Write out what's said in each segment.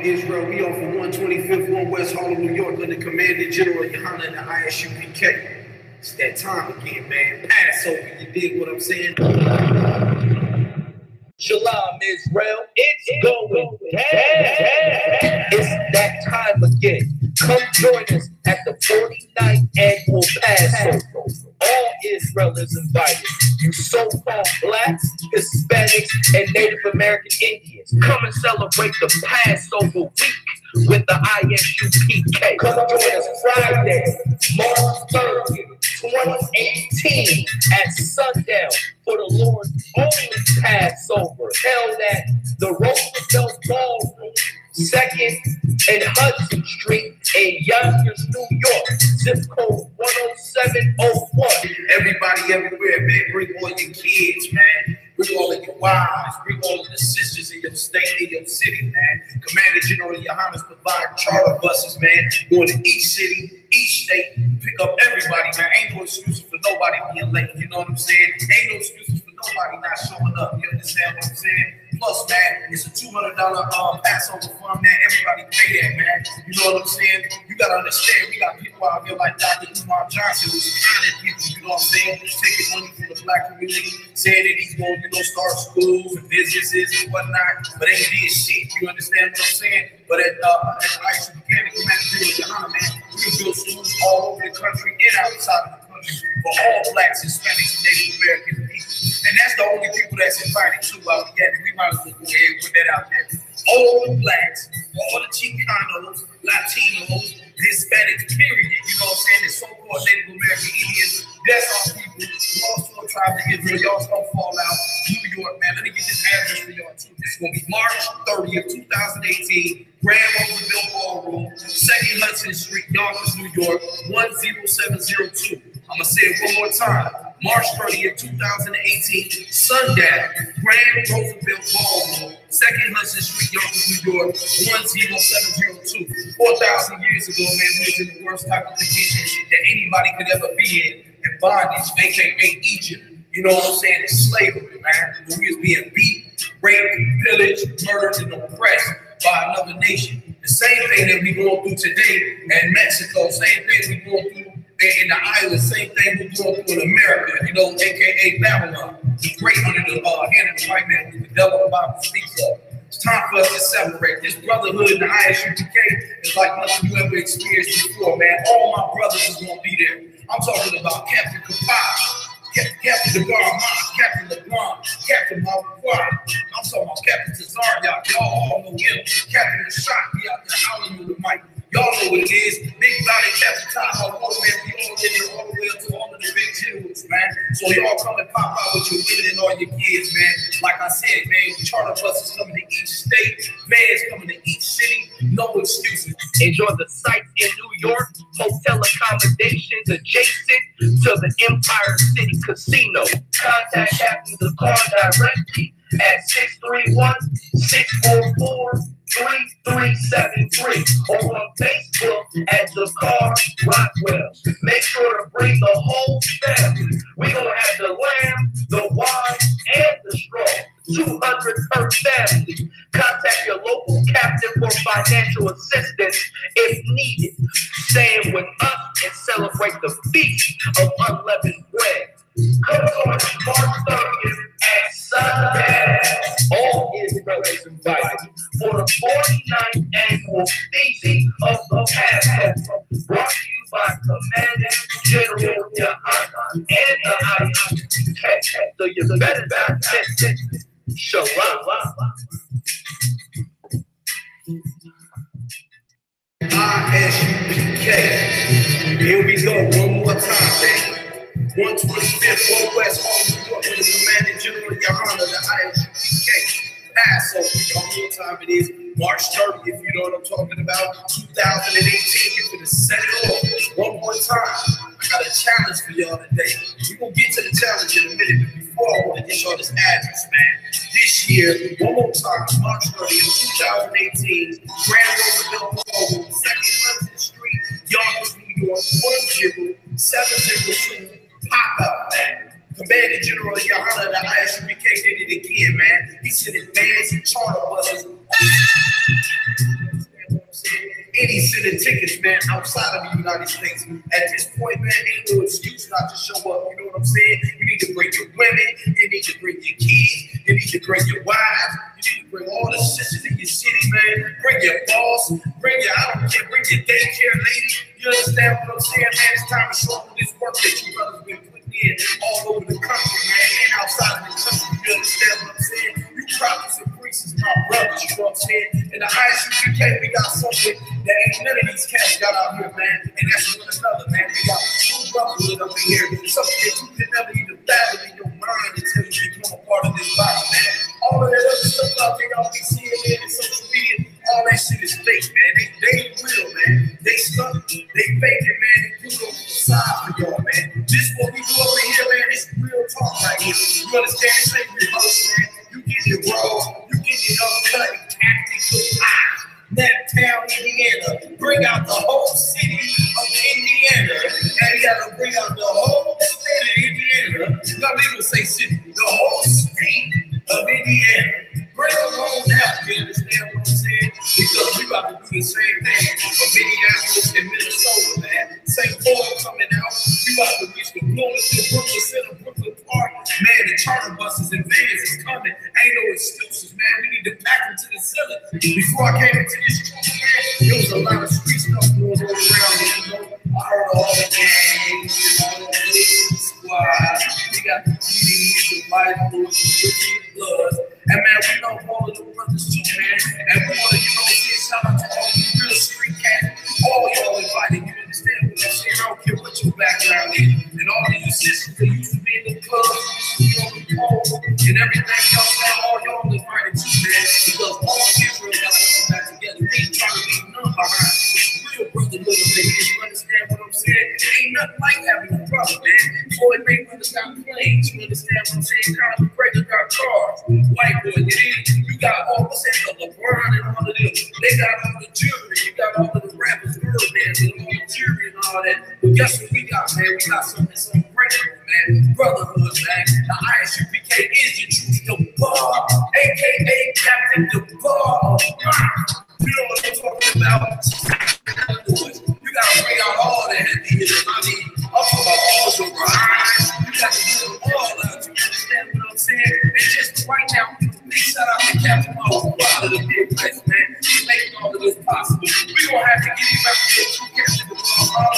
Israel, we off of 125th, 1 West Harlem, New York, under Commanding General Yohanna and the I.S.U.P.K. It's that time again, man. Passover, you dig what I'm saying? Shalom, Israel. It's going down. It's that time again. Come join us at the 49th annual Passover. All Israel is invited. You so-called blacks, Hispanics, and Native American Indians, come and celebrate the Passover week with the I.S.U.P.K. Come join us Friday, March 30th, 2018 at sundown for the Lord's only Passover held at the Roosevelt Ballroom, 2nd and Hudson Street in Yonkers, New York, zip code 10701. Everybody everywhere, man, bring all your kids, man. Bring all of your wives, bring all of the sisters in your state, in your city, man. Commander General Yohanna's providing charter buses, man, going to each city, each state, pick up everybody, man. Ain't no excuses for nobody being late, you know what I'm saying? Ain't no excuses for nobody not showing up, you understand what I'm saying? Plus, man, it's a $200 Passover fund, man. Everybody pay that, man. You know what I'm saying? You gotta understand, we got people out here like Dr. Umar Johnson who's signing people, you know what I'm saying? Taking money from the black community, saying that he's going to, start schools and businesses and whatnot, but ain't did shit. You understand what I'm saying? But at I.S.U.P.K, Commander General Yohanna, man, we can build schools all over the country and outside of the country for all blacks, Hispanics, and Native American people. And that's the only people that's invited to out here. We might as well go ahead and put that out there. All the blacks, all the Chicanos, Latinos, Hispanics, period. You know what I'm saying? The so-called Native American Indians, that's our people. Y'all still tribes of Israel, y'all still fall out. New York, man. Let me get this address for y'all too. It's gonna be March 30th, 2018. Grand Roosevelt Ballroom, 2nd Hudson Street, Yonkers, New York, 10702. I'm gonna say it one more time. March 30th, 2018, sundown, Grand Roosevelt Ballroom, 2nd Hudson Street, Yonkers, New York, 10702. 4,000 years ago, man, we was in the worst type of condition that anybody could ever be in bondage, aka Egypt. You know what I'm saying? It's slavery, man. We was being beat, raped, pillaged, murdered, and oppressed by another nation. The same thing that we going through today in Mexico, same thing we going through in the islands, same thing we're going through in America, you know, aka Babylon. The great under the hand of the white man, who the devil Bible speaks of. It's time for us to separate. This brotherhood in the I.S.U.P.K is like nothing you ever experienced before, man. All my brothers is gonna be there. I'm talking about Captain Kapai, Captain DeGar, Captain LeBron, Captain Marquardt. I'm talking about Captain Tazar, y'all all know him. Captain Ashok, he out there howling with the mic. Y'all know what it is. Big body Captain Tom, all the way up, we all in there, all the way up to all of the big generals, man. So y'all come and pop out with your women and all your kids, man. Like I said, man, charter buses coming to each state, vans coming to each city, no excuses. Enjoy the sights in New York, hotel accommodations adjacent to the Empire City Casino. Contact Captain DeGar directly at 631-644-3373 or on Facebook at DeGar Rockwell. Make sure to bring the whole family. We're going to have the lamb, the wine, and the straw. 200 per family. Contact your local captain for financial assistance if needed. Staying with us and celebrate the feast of unleavened bread. Come on March 30th at sundown. All Israel is invited for the 49th annual feast of the Passover, brought to you by Commander General Yohanna and the I.S.U.P.K. So you better not miss it. Shalom. I.S.U.P.K. Here we go, one more time, man. 125th, 1 West Harlem, New York, with the Commander General Yohanna, the I.S.U.P.K. Passover, y'all know what time it is. March 30th, you know what I'm talking about. 2018, you're gonna set it off one more time. I got a challenge for y'all today. We're gonna get to the challenge in a minute, but before I want to get y'all this address, man. This year, one more time, March 30th, 2018, Grand Roosevelt Ballroom, 2nd Hudson Street, Yonkers, New York, 10702. Pop up, man. Commander General Yohanna, the I.S.U.P.K did it again, man. He sent advance and charter buses Any city tickets, man, outside of the United States. At this point, man, ain't no excuse not to show up. You know what I'm saying? You need to bring your women. You need to bring your kids. You need to bring your wives. You need to bring all the sisters in your city, man. Bring your boss. Bring your, I don't care, bring your daycare lady. You understand what I'm saying, man? It's time to show up this work that you brothers been putting in all over the country, man, and outside of the country. You understand what I'm saying? You prophets and priests is my brothers, you know what I'm saying? In the ISUPK, we got something that ain't none of these cats got out here, man. And that's one another, man. We got true brotherhood up in here. Something that you can never even fathom in your mind until you become a part of this body, man. All of that other stuff out there y'all be seeing in social media, all that shit is fake, man. They ain't real, man. They stuck, they fake it, man. They put it on the side for y'all, man. This what we do up in here, man. It's real talk right here. You understand? This ain't rehearsal, man. You get it raw, you get it uncut, acting good pie. That town, Indiana, bring out the whole city of Indiana, and you gotta bring out the whole state of Indiana. Not even say city, the whole state of Indiana. Bring them home now, you understand what I'm saying? Because we about to do the same thing for Minneapolis and Minnesota, man. St. Paul coming out, we about to reach the Bloomington, Brooklyn Center, Brooklyn Park. Man, the charter buses and vans is coming. Ain't no excuses, man. We need to pack them to the center. Before I came into this street, man, there was a lot of street stuff going on around here, you know. I heard all the gangs, all the police squad. We got the TITHES, the Bibles, the Bloods. And man, we know all of the brothers too, man. And we want to, you know, say shout out to all the real street cats. All y'all invited, you understand what I'm saying? I don't care what your background is. And all of you sisters that used to be in the club, used to be on the pole, and everything else, man, all y'all invited too, man. Because all Israel got to come back together. We ain't trying to leave none behind. It's real brotherhood, man. You understand what I'm saying? Ain't nothing like having a brother, man. Floyd Mayweather's got planes. You understand what I'm saying? Conor McGregor got cars. White boy, you got all the LeBron and all of them. They got all the jewelry. You got all of the rappers, girl bands, and all the jewelry and all that. But guess what we got, man? We got something great, man. Brotherhood, man. The ISUPK is the truth, the bar, aka Captain the Bar. You know what I'm talking about? You gotta bring out all that heavy hitters. I mean, I'm talking about all the rides. You got to do them all out. You understand what I'm saying? And just right now, big shout out to Captain Mo, out of the big place, man. He's making all of this possible. We gonna have to get him back to the true Captain the Bar.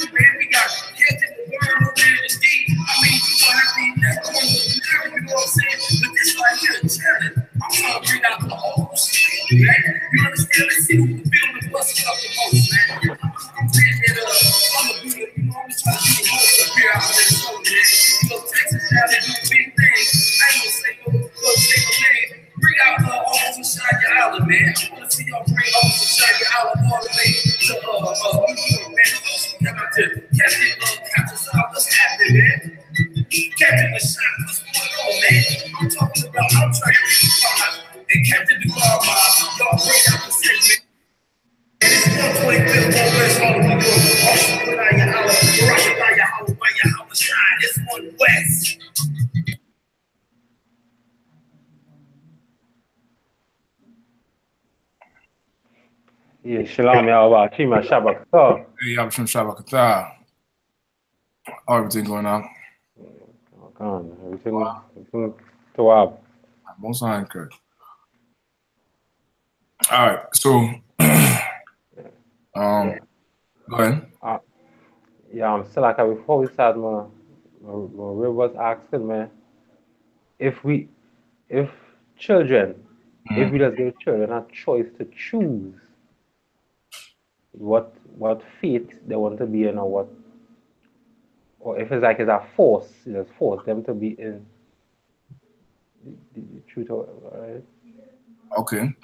Man, we got Captain the Bar over there in the deep. I mean, we gonna have to eat that one. You know what I'm saying? But this right here, challenge. I'm trying to bring out the whole shit, man. You understand? Let's see who can build the buses up the most, man. I'm saying that I'm gonna do it. You know, I'm just trying to do the most up here out of Minnesota, man. You know, Texas now, they do big things. I ain't gonna say no name. Bring out Officer Shania Allen, man. I wanna see y'all bring Officer Shania Allen all the way to New York, man. Come out to Captain Saab. What's happening, man? Captain the Shot, what's going on, man? I'm talking about, I'm trying to reach the and Captain the Bar, y'all bring out the segment. And it's 125th War West, all of New York. Also, put out your house, by your house shine. It's 1 West. Yeah, Shalom, y'all. Shima Shabbat. Hey, y'all, from Shabbat. Everything going on? Everything to up. Most high good. All right, so go ahead. Yeah, I'm still like before we start, my real was asking, man, if children, if we just give children a choice to choose what faith they want to be in, or if it's like it's a force, just force them to be in the truth, right? Okay.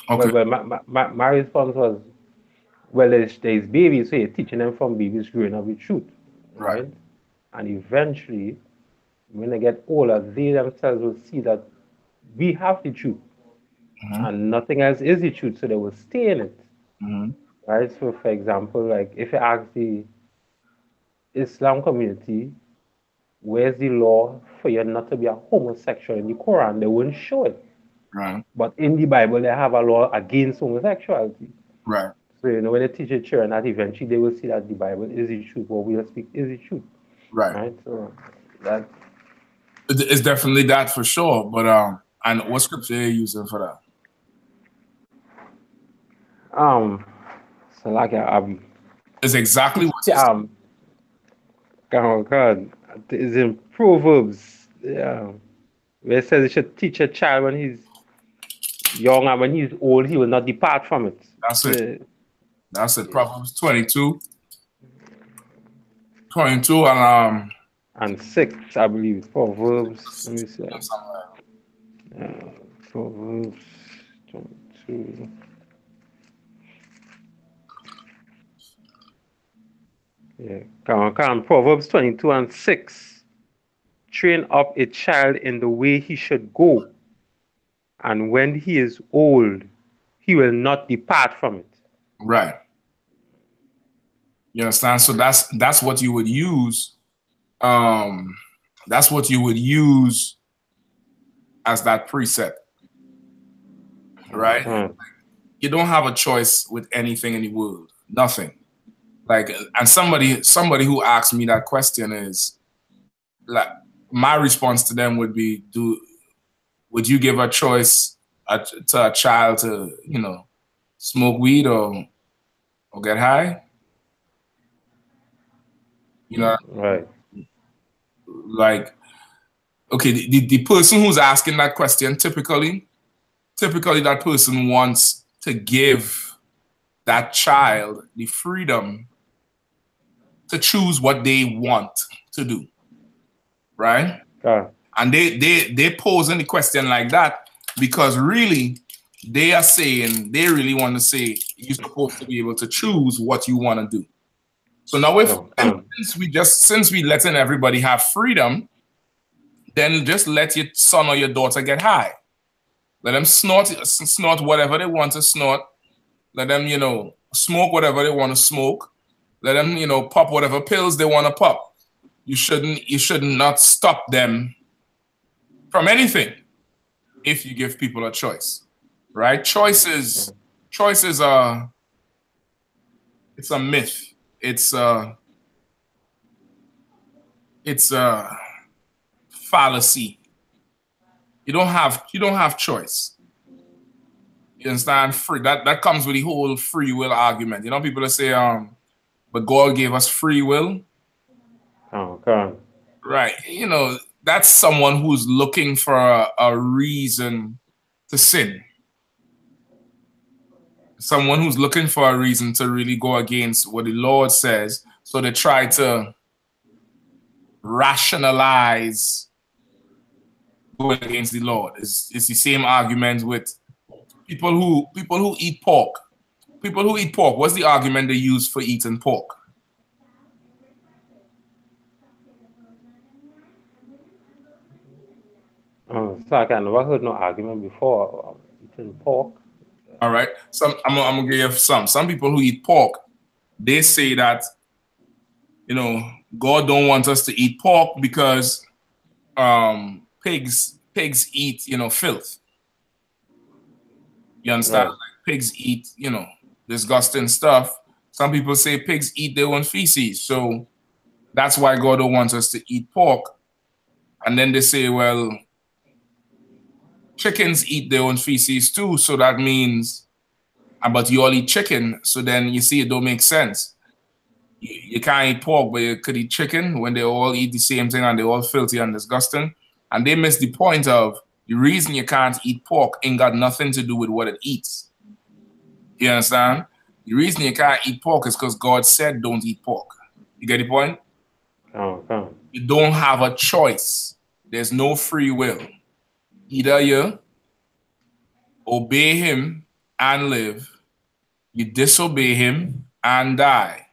Well, my response was, well, there's babies, so you're teaching them from babies growing up with truth, right? And eventually, when they get older, they themselves will see that we have the truth, and nothing else is the truth, so they will stay in it, right? So, for example, like if you ask the Islam community, where's the law for you not to be a homosexual in the Quran, they won't show it. Right. But in the Bible, they have a law against homosexuality. Right. So, you know, when they teach the children that eventually they will see that the Bible is the truth, what we speak is the truth. Right. Right? So, that. It's definitely that for sure. But, and what scripture are you using for that? So like, It's exactly what God, it's in Proverbs. Yeah. Where it says you should teach a child when he's young, and when he's old, he will not depart from it. That's it. That's it. Proverbs 22 and 6, I believe. Proverbs. Let me see. Proverbs 22. Yeah, come on. Proverbs 22 and 6. Train up a child in the way he should go, and when he is old, he will not depart from it. Right. You understand? So that's what you would use. That's what you would use as that precept. Right? You don't have a choice with anything in the world. Nothing. Like, and somebody who asked me that question is like, my response to them would be, would you give a choice to a child to, you know, smoke weed or get high? You know, right? Like, okay, the person who's asking that question, typically that person wants to give that child the freedom to choose what they want to do, right? And they posing the question like that because really they are saying, they really want to say you're supposed to be able to choose what you want to do. So now since we letting everybody have freedom, then just let your son or your daughter get high. Let them snort whatever they want to snort. Let them, you know, smoke whatever they want to smoke. Let them, you know, pop whatever pills they want to pop. You should not stop them from anything if you give people a choice, right? Choices are, it's a myth. It's a fallacy. You don't have choice. You understand? That comes with the whole free will argument. You know, people that say, but God gave us free will. Oh, God. Right. You know, that's someone who's looking for a reason to sin. Someone who's looking for a reason to really go against what the Lord says. So they try to rationalize going against the Lord. It's the same argument with people who eat pork. People who eat pork, what's the argument they use for eating pork? So I never heard no argument before eating pork. All right. I'm gonna give you some. Some people who eat pork, they say that, you know, God don't want us to eat pork because pigs eat, you know, filth. You understand? Right. Like, pigs eat, you know, disgusting stuff. Some people say pigs eat their own feces. So that's why God don't want us to eat pork. And then they say, well, chickens eat their own feces too. So that means, but you all eat chicken. So then you see, it don't make sense. You can't eat pork, but you could eat chicken when they all eat the same thing and they're all filthy and disgusting. And they miss the point of the reason you can't eat pork ain't got nothing to do with what it eats. You understand? The reason you can't eat pork is because God said don't eat pork. You get the point? Okay. You don't have a choice. There's no free will. Either you obey him and live, you disobey him and die.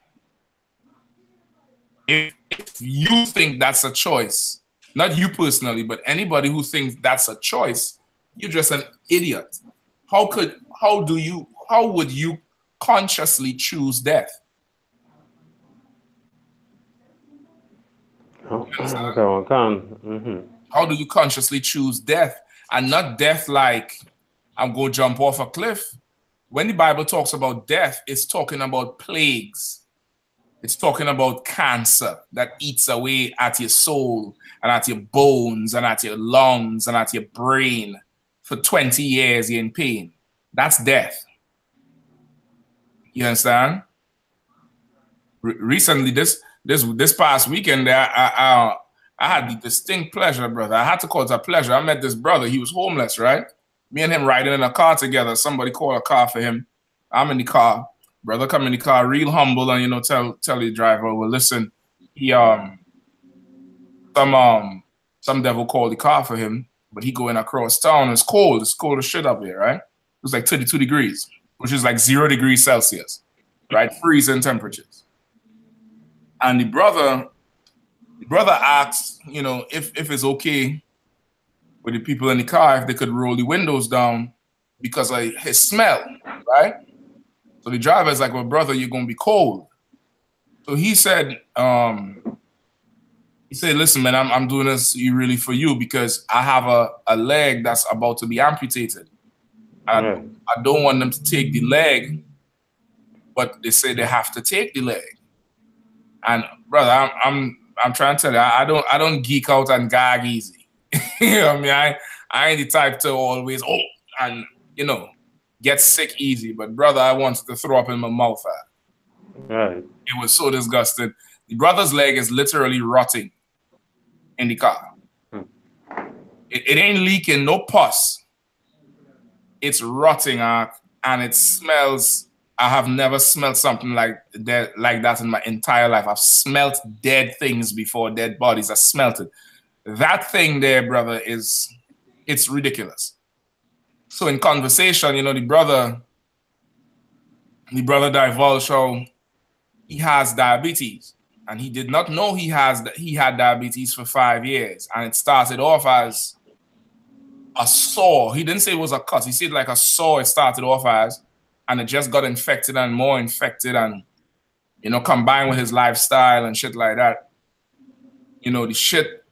If you think that's a choice, not you personally, but anybody who thinks that's a choice, you're just an idiot. How would you consciously choose death? Okay. How do you consciously choose death? And not death like I'm going to jump off a cliff. When the Bible talks about death, it's talking about plagues. It's talking about cancer that eats away at your soul and at your bones and at your lungs and at your brain. For 20 years, you're in pain. That's death. You understand? Recently, this past weekend, I had the distinct pleasure, brother. I had to call it a pleasure. I met this brother. He was homeless, right? Me and him riding in a car together. Somebody called a car for him. I'm in the car. Brother come in the car, real humble, and tell the driver, well, listen, he some devil called the car for him, but he going across town. It's cold. It's cold as shit up here, right? It was like 32 degrees, which is like 0 degrees Celsius, right? Freezing temperatures. And the brother asked, if it's okay with the people in the car, if they could roll the windows down because of his smell, right? So the driver is like, well, brother, you're going to be cold. So he said, listen, man, I'm doing this really for you because I have a leg that's about to be amputated. And I don't want them to take the leg, but they say they have to take the leg. And brother, I'm trying to tell you, I don't geek out and gag easy. You know what I mean? I ain't the type to always get sick easy. But brother, I wanted to throw up in my mouth. Right. It was so disgusting. The brother's leg is literally rotting in the car. It ain't leaking, no pus. It's rotting, and it smells. I have never smelled something like that in my entire life. I've smelt dead things before, dead bodies. I smelt it. That thing there, brother, it's ridiculous. So in conversation, the brother divulged how he has diabetes, and he did not know he had diabetes for 5 years, and it started off as a sore. He didn't say it was a cut. He said like a sore. It started off as. And it just got infected and more infected and, combined with his lifestyle and shit like that. The shit,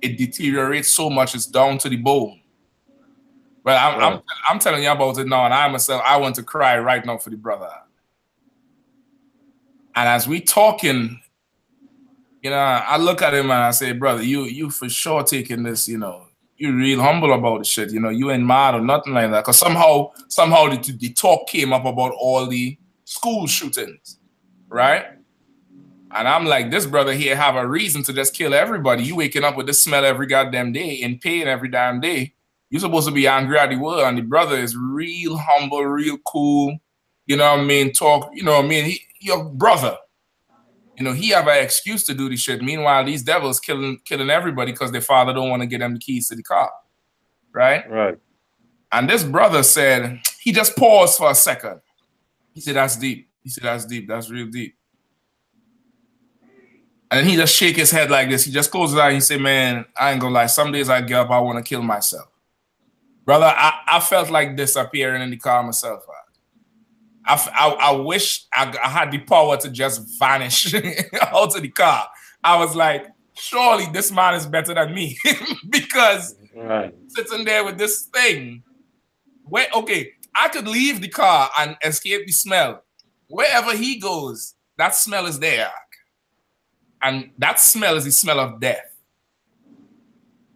it deteriorates so much, it's down to the bone. But I'm telling you about it now, and I want to cry right now for the brother. And as we talking, I look at him and I say, brother, you for sure taking this, you're real humble about the shit. You ain't mad or nothing like that. Because somehow the talk came up about all the school shootings, right? And I'm like, this brother here have a reason to just kill everybody. You waking up with this smell every goddamn day, in pain every damn day. You're supposed to be angry at the world. And the brother is real humble, real cool. You know what I mean? Talk, He your brother. He have an excuse to do this shit. Meanwhile, these devils killing everybody because their father don't want to get them the keys to the car. Right? Right. And this brother said, he just paused for a second. He said, that's deep. He said, that's deep. That's real deep. And then he just shake his head like this. He just closes his eyes and he said, man, I ain't gonna lie. Some days I get up, I want to kill myself. Brother, I felt like disappearing in the car myself. I wish I had the power to just vanish out of the car. I was like, surely this man is better than me because sitting there with this thing, I could leave the car and escape the smell. Wherever he goes, that smell is there. And that smell is the smell of death.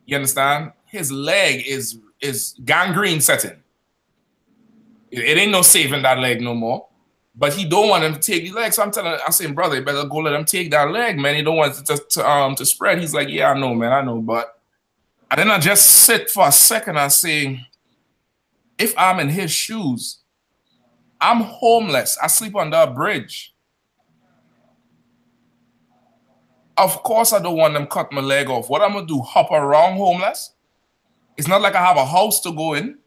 You understand? His leg is gangrene setting. It ain't no saving that leg no more. But he don't want him to take the leg. So I'm saying, brother, you better go let him take that leg, man. He don't want it to spread. He's like, yeah, I know, man, I know. But and then I just sit for a second and say, if I'm in his shoes, I'm homeless. I sleep under a bridge. Of course I don't want them cut my leg off. What I'm gonna do, hop around homeless? It's not like I have a house to go in.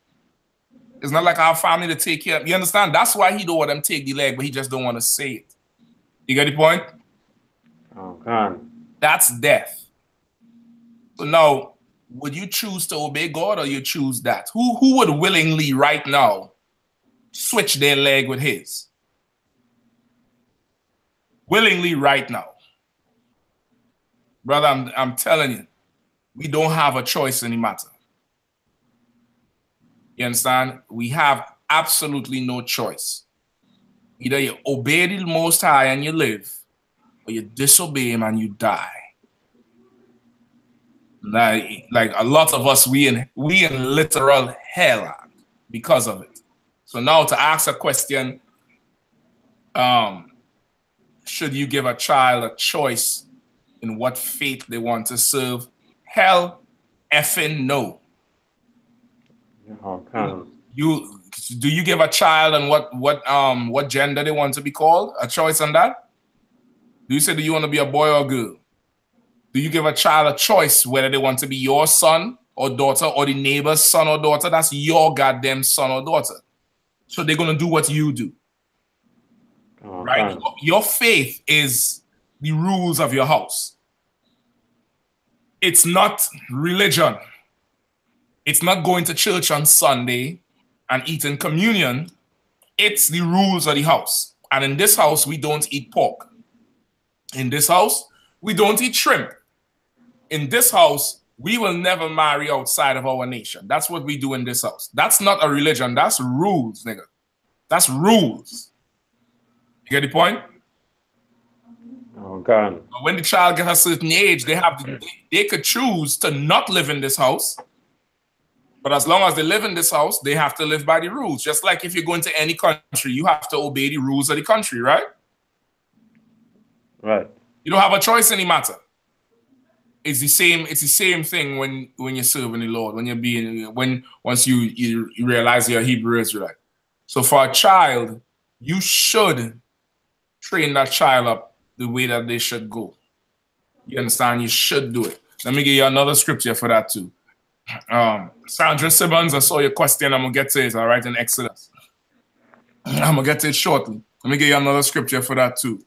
It's not like I have family to take care of. You understand? That's why he don't want them take the leg, but he just don't want to say it. You get the point? Oh, God. That's death. So now, would you choose to obey God or you choose that? Who would willingly right now switch their leg with his? Willingly right now. Brother, I'm telling you, we don't have a choice in the matter. You understand? We have absolutely no choice. Either you obey the Most High and you live, or you disobey him and you die. Like a lot of us, we in literal hell because of it. So now to ask a question, should you give a child a choice in what faith they want to serve? Hell effing no. Okay. Do you give a child and what gender they want to be called? A choice on that? Do you say, do you want to be a boy or a girl? Do you give a child a choice whether they want to be your son or daughter or the neighbor's son or daughter? That's your goddamn son or daughter. So they're going to do what you do. Okay. Right? Your faith is the rules of your house. It's not religion. It's not going to church on Sunday and eating communion. It's the rules of the house. And in this house, we don't eat pork. In this house, we don't eat shrimp. In this house, we will never marry outside of our nation. That's what we do in this house. That's not a religion. That's rules, nigga. That's rules. You get the point? Okay. When the child gets a certain age, they could choose to not live in this house. But as long as they live in this house, they have to live by the rules. Just like if you're going to any country, you have to obey the rules of the country, right? Right. You don't have a choice in the matter. It's the same thing when you're serving the Lord, once you realize you're a Hebrew Israelite. So for a child, you should train that child up the way that they should go. You understand? You should do it. Let me give you another scripture for that too. Sandra Simmons, I saw your question. I'm gonna get to it. All right, in Exodus. I'm gonna get to it shortly. Let me give you another scripture for that too.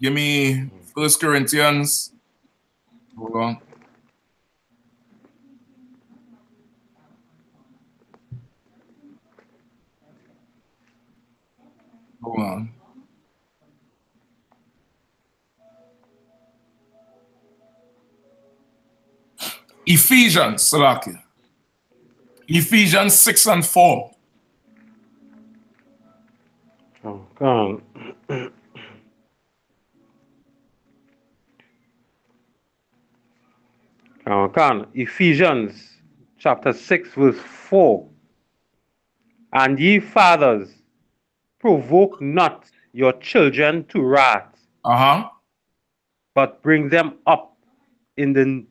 Give me 1 Corinthians. Hold on. Hold on. Ephesians, Salaki. Ephesians 6 and 4. Okay. Okay. Ephesians chapter 6 verse 4. And ye fathers, provoke not your children to wrath, but bring them up in the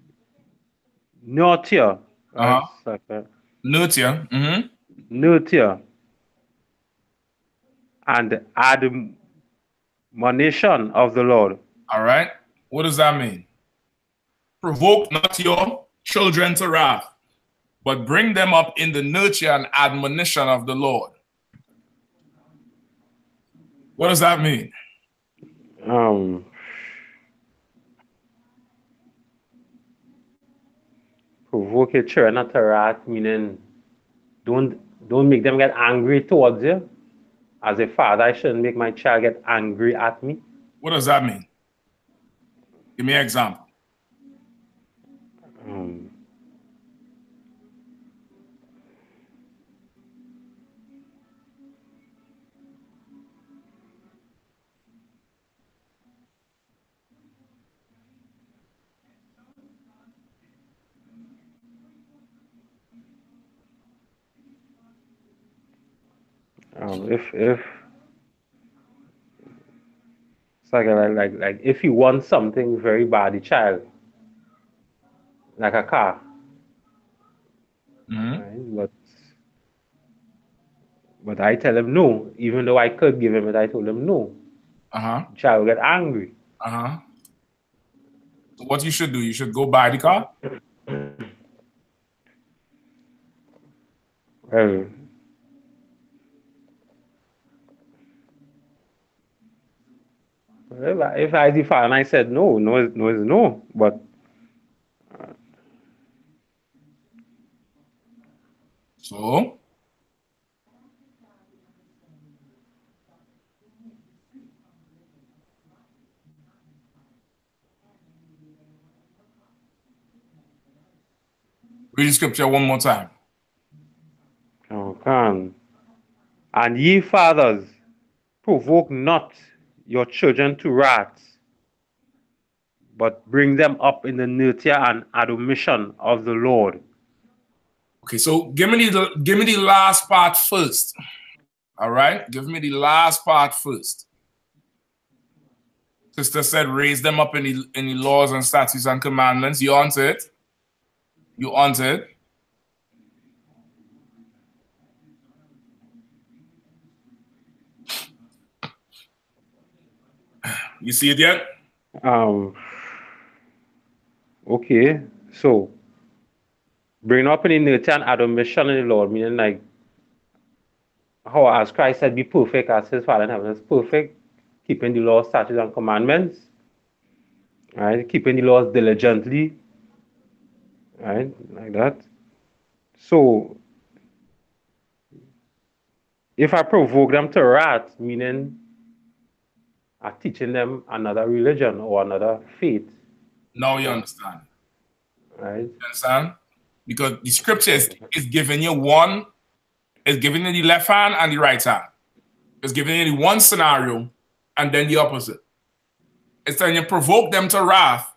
nurture. Nurture. Nurture and admonition of the Lord. All right. What does that mean? Provoke not your children to wrath, but bring them up in the nurture and admonition of the Lord. What does that mean? Provoke your children not to wrath, meaning don't make them get angry towards you. As a father, I shouldn't make my child get angry at me. What does that mean? Give me an example. If it's like if you want something very bad, the child, like a car, right? But I tell him no, even though I could give him it, I told him no. The child will get angry. So what you should do, you should go buy the car. Well, if I the father and I said no is no, but so read the scripture one more time. Come. And ye fathers, provoke not your children to wrath, but bring them up in the nurture and admonition of the Lord. Okay, so give me the last part first. All right, give me the last part first. Sister said, raise them up in the laws and statutes and commandments. You answer it. You answer it. You see it yet? Okay, so bring up in the nurture and admonition in the Lord, meaning like how as Christ said, be perfect as his Father in heaven is perfect, keeping the law, statutes, and commandments, right? Keeping the laws diligently, right? Like that. So if I provoke them to wrath, meaning I'm teaching them another religion or another faith. Now you understand. Right? You understand? Because the scripture is giving you one, it's giving you the left hand and the right hand. It's giving you the one scenario and then the opposite. It's telling you provoke them to wrath,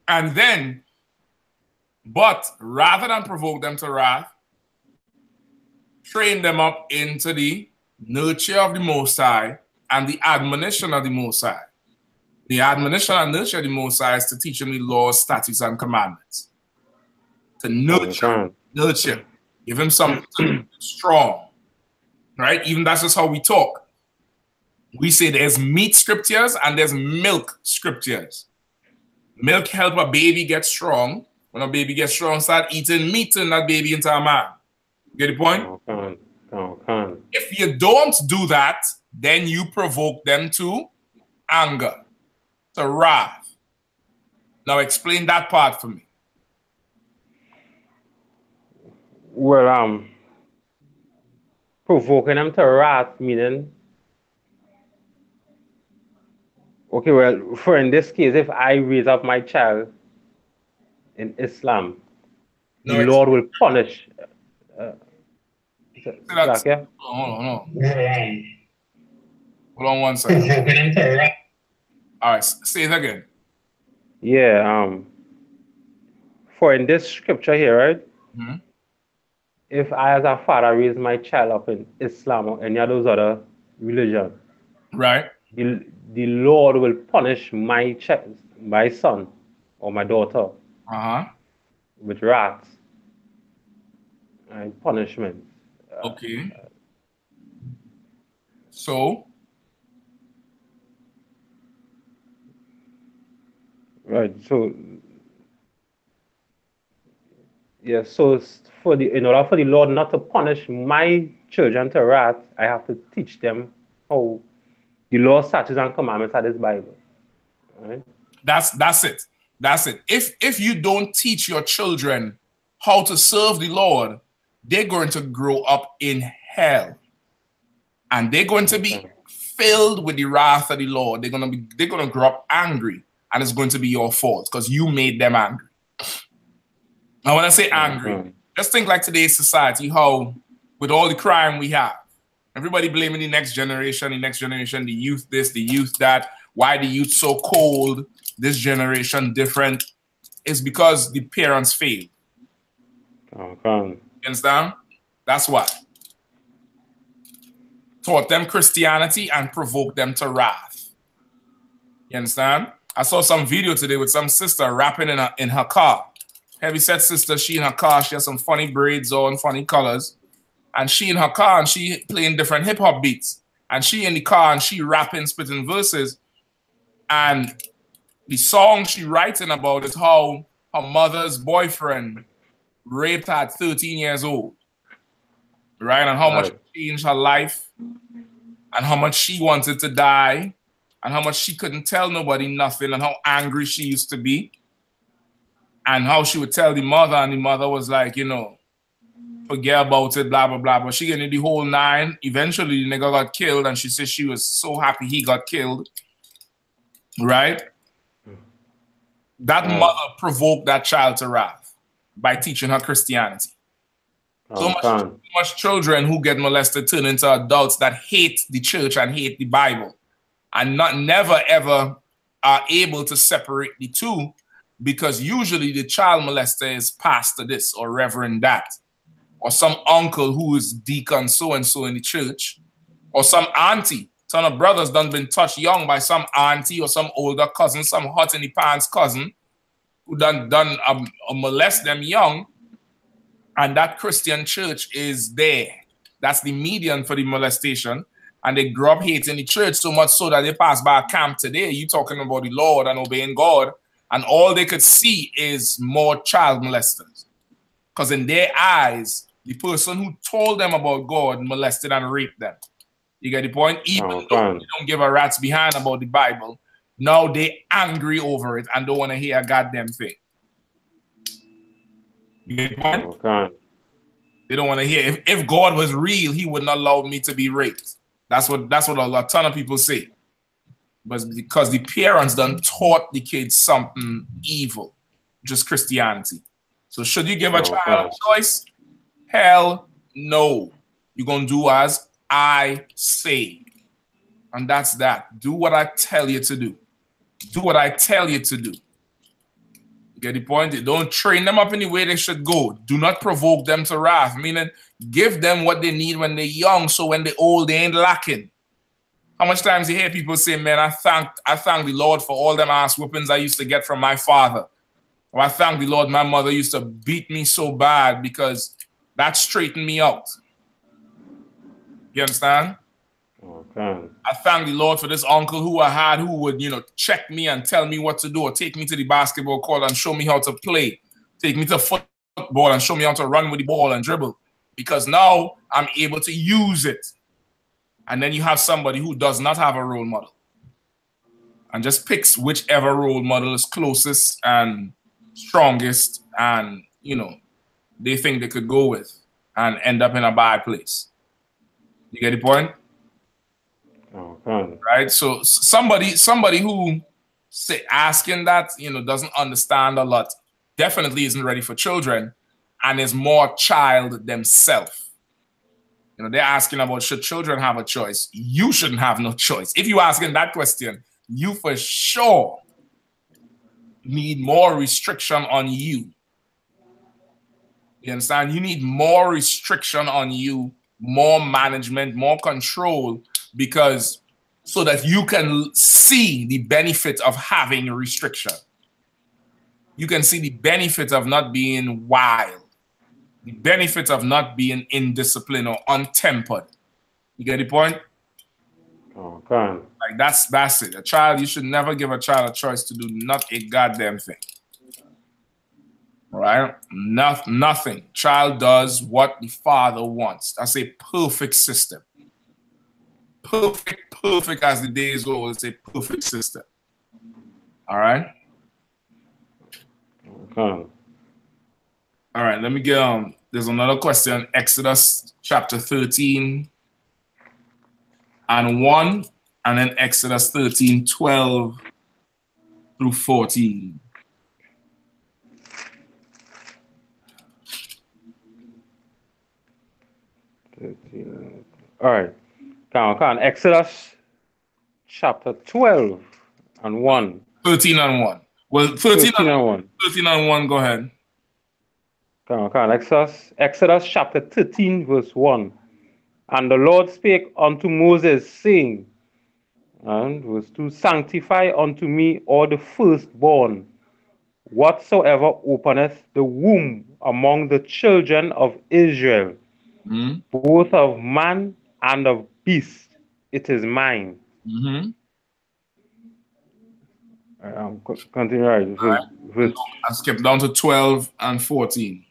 and then, but rather than provoke them to wrath, train them up into the nurture of the Most High and the admonition of the Most High. The admonition and nurture of the Most High is to teach them the laws, statutes, and commandments. To nurture, give him something strong, right? Even that's just how we talk. We say there's meat scriptures and there's milk scriptures. Milk help a baby get strong. When a baby gets strong, start eating meat, turn that baby into a man. Get the point? If you don't do that, then you provoke them to anger, to wrath. Now explain that part for me. Well, provoking them to wrath, meaning, okay, well, for in this case, if I raise up my child in Islam, the Lord will punish. Hold on one second. All right, say it again. Yeah, for in this scripture here, right? Mm-hmm. If I as a father raise my child up in Islam or any of those other religions, right, the Lord will punish my son or my daughter with wrath and punishment. Okay. So? Right. So, yeah. So in order for the Lord not to punish my children to wrath, I have to teach them how the law, statutes, and commandments of this Bible. Right? That's it. That's it. If you don't teach your children how to serve the Lord, they're going to grow up in hell, and they're going to be filled with the wrath of the Lord. They're gonna grow up angry, and it's going to be your fault because you made them angry. Now, when I say angry, just think like today's society, how with all the crime we have, everybody blaming the next generation, the youth this, the youth that. Why the youth so cold? This generation different. It's because the parents failed. You understand? That's why. Taught them Christianity and provoked them to wrath. You understand? I saw some video today with some sister rapping in her car. Heavy set sister, she in her car, she has some funny braids on, funny colors. And she in her car and she playing different hip hop beats. And she in the car and she rapping, spitting verses. And the song she writing about is how her mother's boyfriend raped her at 13 years old. Right? And how much it changed her life. And how much she wanted to die. And how much she couldn't tell nobody nothing. And how angry she used to be. And how she would tell the mother. And the mother was like, you know, forget about it, blah, blah, blah. But she getting the whole nine. Eventually, the nigga got killed. And she said she was so happy he got killed. Right? That mother provoked that child to wrath by teaching her Christianity. So much children who get molested turn into adults that hate the church and hate the Bible, and never ever are able to separate the two, because usually the child molester is pastor this or reverend that, or some uncle who is deacon so and so in the church, or some auntie. Son of brothers done been touched young by some auntie or some older cousin, some hot in the pants cousin who done molest them young, and that Christian church is there. That's the median for the molestation. And they grew up hating the church so much so that they pass by a camp today. You talking about the Lord and obeying God, and all they could see is more child molesters. Because in their eyes, the person who told them about God molested and raped them. You get the point? Even though they don't give a rat's behind about the Bible, now they angry over it and don't want to hear a goddamn thing. You get the point? They don't want to hear. If God was real, he wouldn't allow me to be raped. That's what a ton of people say. But because the parents done taught the kids something evil, just Christianity. So should you give a child a choice? Hell no. You're going to do as I say. And that's that. Do what I tell you to do. Do what I tell you to do. You get the point? Don't train them up in the way they should go. Do not provoke them to wrath. Meaning, give them what they need when they're young, so when they're old, they ain't lacking. How much times you hear people say, man, I thank the Lord for all them ass whoopings I used to get from my father. Or I thank the Lord my mother used to beat me so bad because that straightened me out. You understand? Okay. I thank the Lord for this uncle who I had who would, check me and tell me what to do, or take me to the basketball court and show me how to play. Take me to football and show me how to run with the ball and dribble. Because now I'm able to use it. And then you have somebody who does not have a role model and just picks whichever role model is closest and strongest and, they think they could go with and end up in a bad place. You get the point? Okay. Right? So somebody who asking that, doesn't understand a lot, definitely isn't ready for children and is more child themselves. They're asking about, should children have a choice? You shouldn't have no choice. If you're asking that question, you for sure need more restriction on you. You understand? You need more restriction on you, more management, more control, because so that you can see the benefit of having a restriction. You can see the benefit of not being wild. The benefit of not being indisciplined or untempered. You get the point? Okay. Like that's it. A child, you should never give a child a choice to do not a goddamn thing. Right? Nothing. Child does what the father wants. That's a perfect system. Perfect as the days go. It's a perfect system. All right? Okay. All right, let me get there's another question. Exodus chapter 13 and 1, and then Exodus 13, 12 through 14. All right. Come on. Exodus chapter 12 and 1. 13 and 1. Well, 13 and 1. 13 and 1, go ahead. Come on. Exodus chapter 13, verse 1. And the Lord spake unto Moses, saying, and verse 2, sanctify unto me all the firstborn, whatsoever openeth the womb among the children of Israel, both of man and of beast, it is mine. Continue. Right. I skipped down to 12 and 14.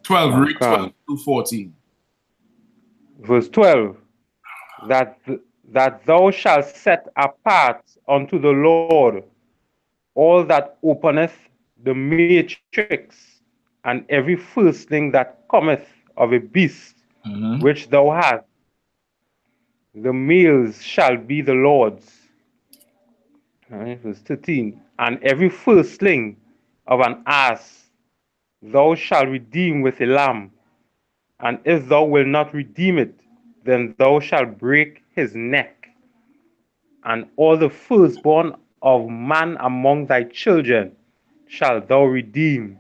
12, read 12 through 14. Verse 12, that thou shalt set apart unto the Lord all that openeth the matrix, and every firstling that cometh of a beast which thou hast. The males shall be the Lord's. Verse 13, and every firstling of an ass thou shalt redeem with a lamb. And if thou wilt not redeem it, then thou shalt break his neck, and all the firstborn of man among thy children shalt thou redeem.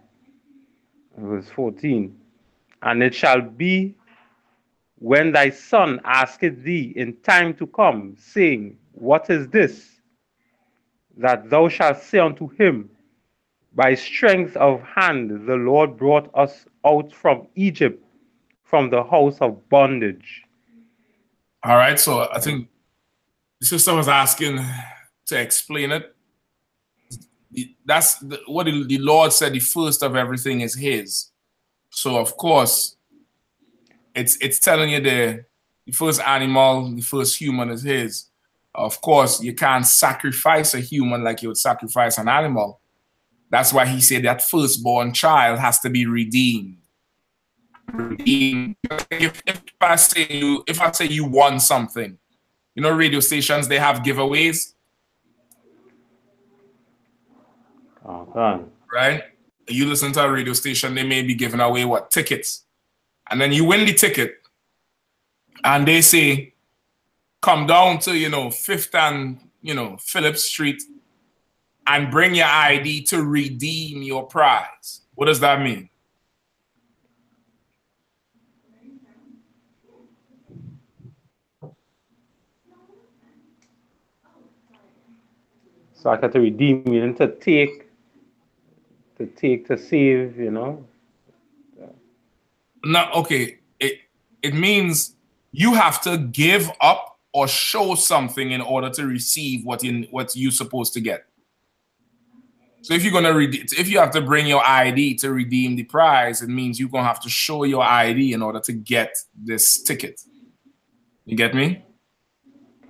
Verse 14. And it shall be when thy son asketh thee in time to come, saying, What is this? That thou shalt say unto him, By strength of hand the Lord brought us out from Egypt, from the house of bondage. All right, so I think the sister was asking to explain it. That's what the Lord said, the first of everything is his. So of course, it's telling you the first animal, the first human is his. Of course, you can't sacrifice a human like you would sacrifice an animal. That's why he said that firstborn child has to be redeemed. If I say you won something, you know, radio stations, they have giveaways. Okay. Right? You listen to a radio station, they may be giving away what? Tickets. And then you win the ticket, and they say, come down to, 5th and, Phillips Street and bring your ID to redeem your prize. What does that mean? So I got to redeem, meaning to take, to save, No, okay. It means you have to give up or show something in order to receive what you're supposed to get. So if you're gonna if you have to bring your ID to redeem the prize, it means you're gonna have to show your ID in order to get this ticket. You get me?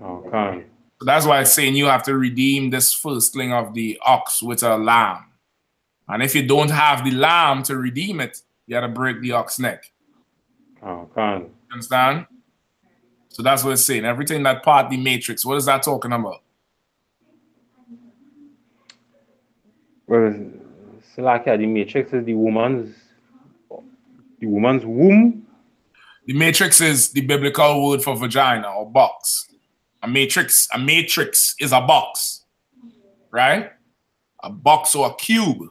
Okay. So that's why it's saying you have to redeem this firstling of the ox with a lamb. And if you don't have the lamb to redeem it, you gotta break the ox neck. Okay. You understand? So that's what it's saying. Everything that part the matrix, what is that talking about? Well, so like the matrix is the woman's womb. The matrix is the biblical word for vagina or box. A matrix is a box, right? A box or a cube,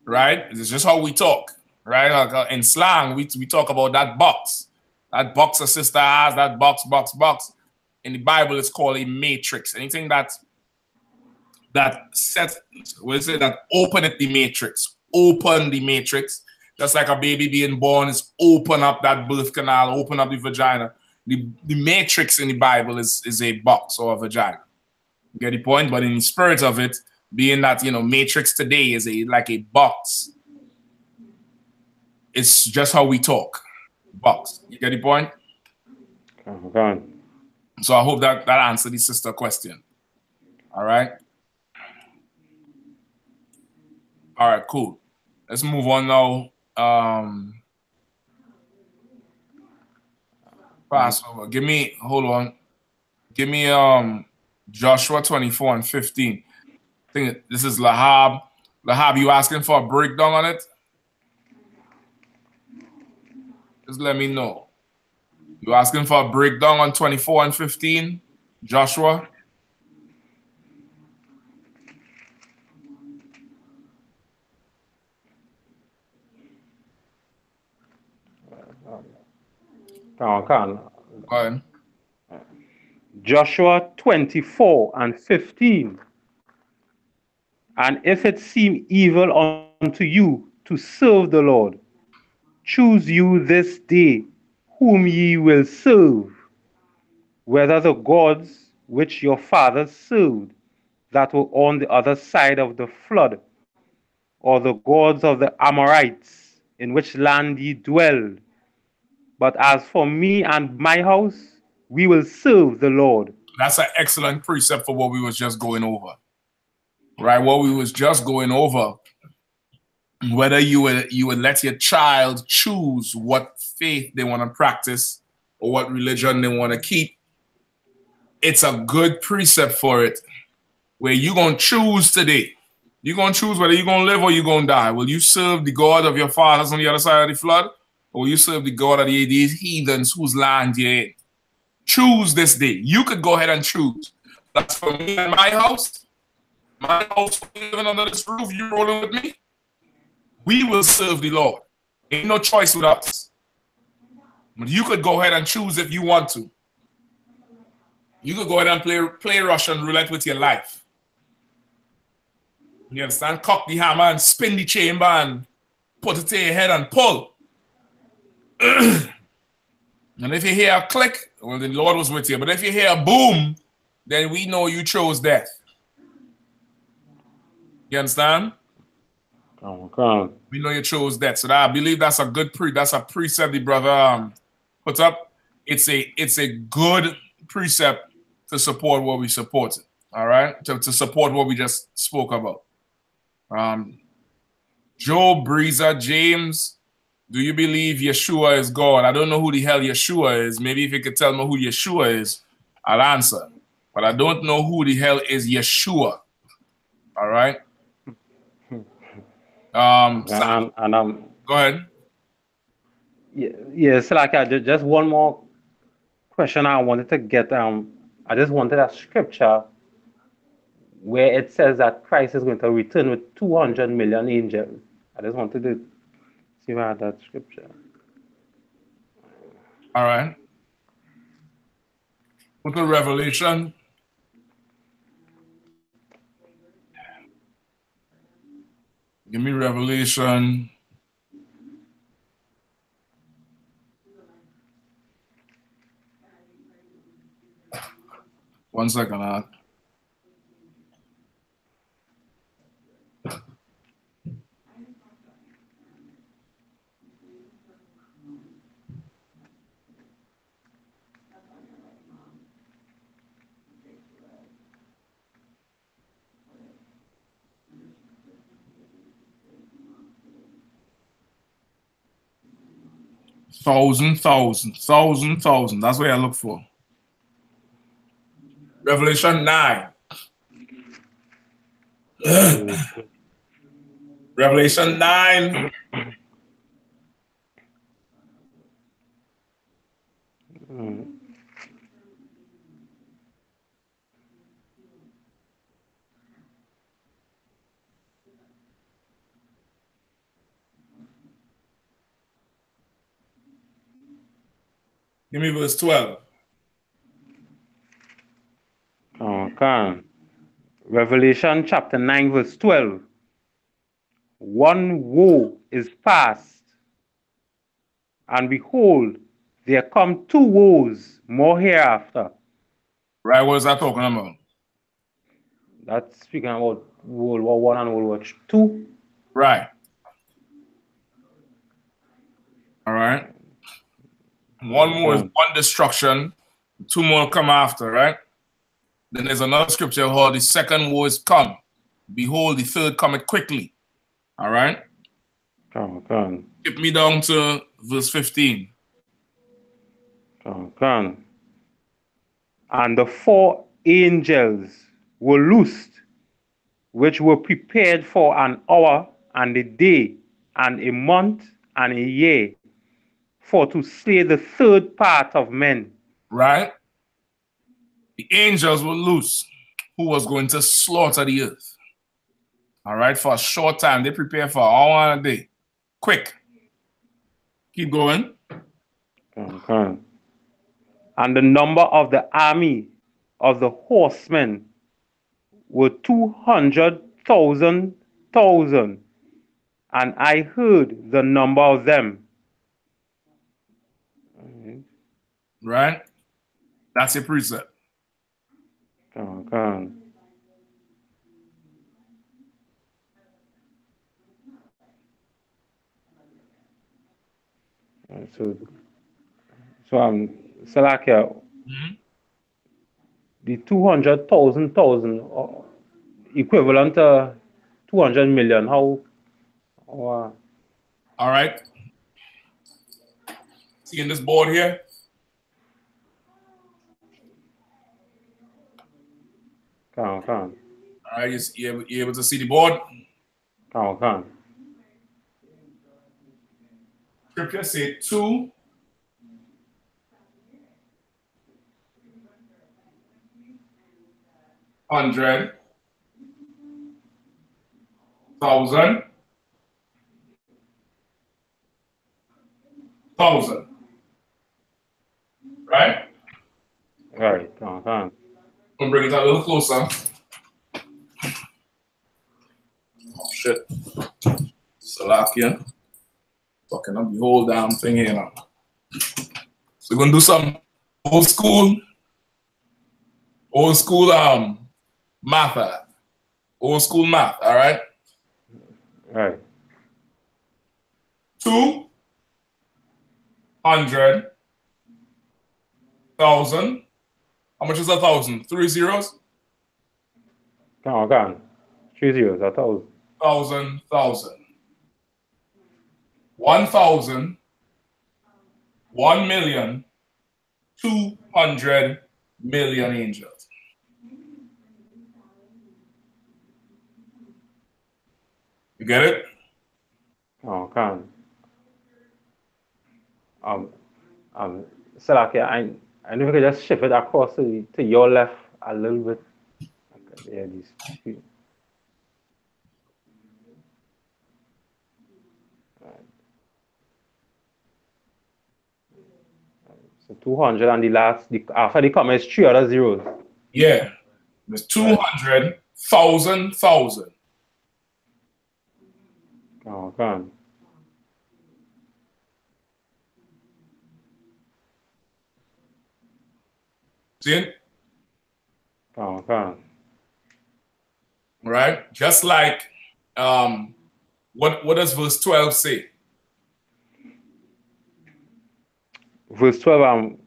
right? It's just how we talk, right? Like in slang, we talk about that box. That box a sister has, that box. In the Bible, it's called a matrix. Anything that sets, what is it? That open the matrix. Open the matrix. Just like a baby being born is open up that birth canal, open up the vagina. The matrix in the Bible is a box or a vagina. You get the point? But in the spirit of it, being that, matrix today is like a box. It's just how we talk. Box. You get the point? Okay. So I hope that answered the sister question. All right. All right, cool. Let's move on now. Passover. Give me Joshua 24 and 15. I think this is Lahab. Lahab, you asking for a breakdown on it? Just let me know. You asking for a breakdown on 24 and 15, Joshua? Go ahead. Joshua 24 and 15. And if it seem evil unto you to serve the Lord, choose you this day whom ye will serve, whether the gods which your fathers served that were on the other side of the flood, or the gods of the Amorites, in which land ye dwell. But as for me and my house, we will serve the Lord. That's an excellent precept for what we was just going over. Right? What we was just going over, whether you would let your child choose what faith they want to practice or what religion they want to keep, it's a good precept for it, where you're going to choose today. You're going to choose whether you're going to live or you're going to die. Will you serve the God of your fathers on the other side of the flood? or you serve the God of these heathens whose land you're in. Choose this day. You could go ahead and choose. That's for me and my house. My house living under this roof, you rolling with me? We will serve the Lord. Ain't no choice with us. But you could go ahead and choose if you want to. You could go ahead and play Russian roulette with your life. You understand? Cock the hammer and spin the chamber and put it to your head and pull. And if you hear a click, well, the Lord was with you. But if you hear a boom, then we know you chose death. You understand? Okay. We know you chose death. So that, I believe that's a good precept the brother put up. It's a good precept to support what we supported. All right? To support what we just spoke about. Joe Breezer James, do you believe Yeshua is God? I don't know who the hell Yeshua is. Maybe if you could tell me who Yeshua is, I'll answer. But I don't know who the hell is Yeshua. All right? Go ahead. Yeah, so like just one more question I wanted to get. I just wanted a scripture where it says that Christ is going to return with 200 million angels. I just wanted to see if I had that scripture. All right. Look at Revelation. Give me Revelation. One second, Thousand. That's what I look for. Revelation 9. Revelation 9. Give me verse 12. Okay. Revelation chapter 9, verse 12. One woe is past, and behold, there come two woes more hereafter. Right, what is that talking about? That's speaking about World War I and World War II. Right. All right. One more is one destruction. Two more come after, right? Then there's another scripture called the second war is come. Behold, the third cometh quickly. All right? Skip me down to verse 15. And the four angels were loosed, which were prepared for an hour and a day and a month and a year, for to slay the third part of men. Right? The angels were loose, who was going to slaughter the earth. All right? For a short time. They prepare for an hour and a day. Quick. Keep going. And the number of the army of the horsemen were 200,000. And I heard the number of them. Right? That's a precept. So like the 200,000 equivalent to 200 million. How all right. Seeing this board here? All right, you able to see the board? Scripture say 200,000. Right? Right. Come on. We'll bring it a little closer. Oh shit. Salakia. Fucking up the whole damn thing here now. So we're gonna do some old school math. Old school math, all right? Right. 200,000. How much is 1,000? 3 zeros? Come on. 3 zeros, 1,000. 1,000. 1,000. 1,200,000,000 angels. You get it? Oh, can. Salaki, I know we could just shift it across to your left a little bit. Okay, yeah, these two. So 200 and the last, after the comma is 3 other zeros. Yeah. There's 200,000. Oh, can. See it? Oh, can. Right? Just like what does verse 12 say? Verse 12,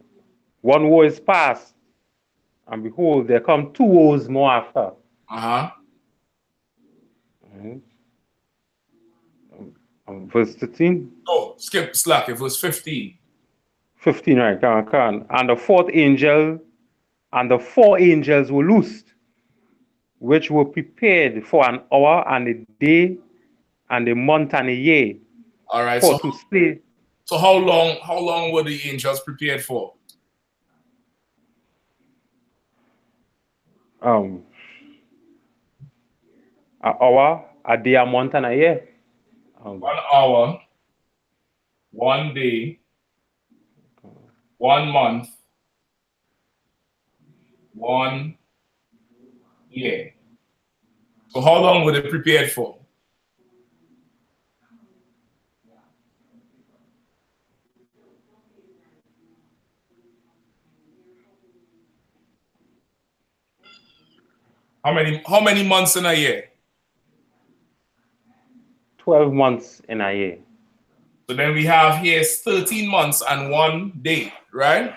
one woe is past, and behold, there come 2 woes more after. Uh-huh. Right. Verse 13. Oh, skip slack it, verse 15. 15, right? Can. And the 4th angel, and the 4 angels were loosed, which were prepared for an hour and a day and a month and a year. All right. For to slay. So how long were the angels prepared for? An hour, a day, a month, and a year. 1 hour, 1 day, 1 month, 1 year. So how long were they prepared for? How many months in a year? 12 months in a year. So then we have here 13 months and 1 day, right?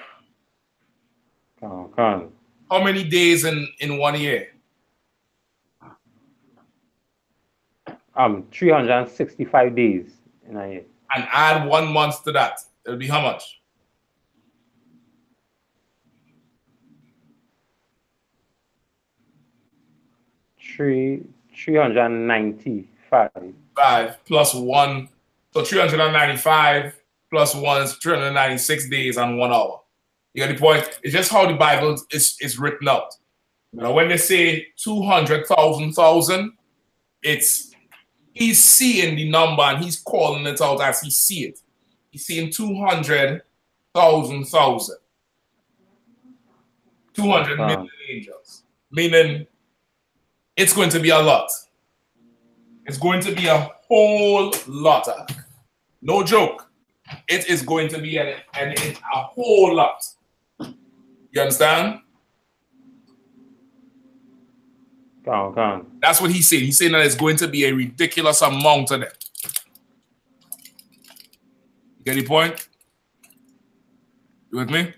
Can. How many days in 1 year? 365 days in a year. And add 1 month to that. It'll be how much? 395. 5 plus 1. So 395 plus 1 is 396 days and 1 hour. You get the point? It's just how the Bible is written out. You know, when they say 200,000, he's seeing the number and he's calling it out as he see it. He's seeing 200,000. 200 million angels. Meaning it's going to be a lot. It's going to be a whole lot. No joke. It is going to be a whole lot. You understand? Can. That's what he's saying. He's saying that it's going to be a ridiculous amount of them. You get the point? You with me?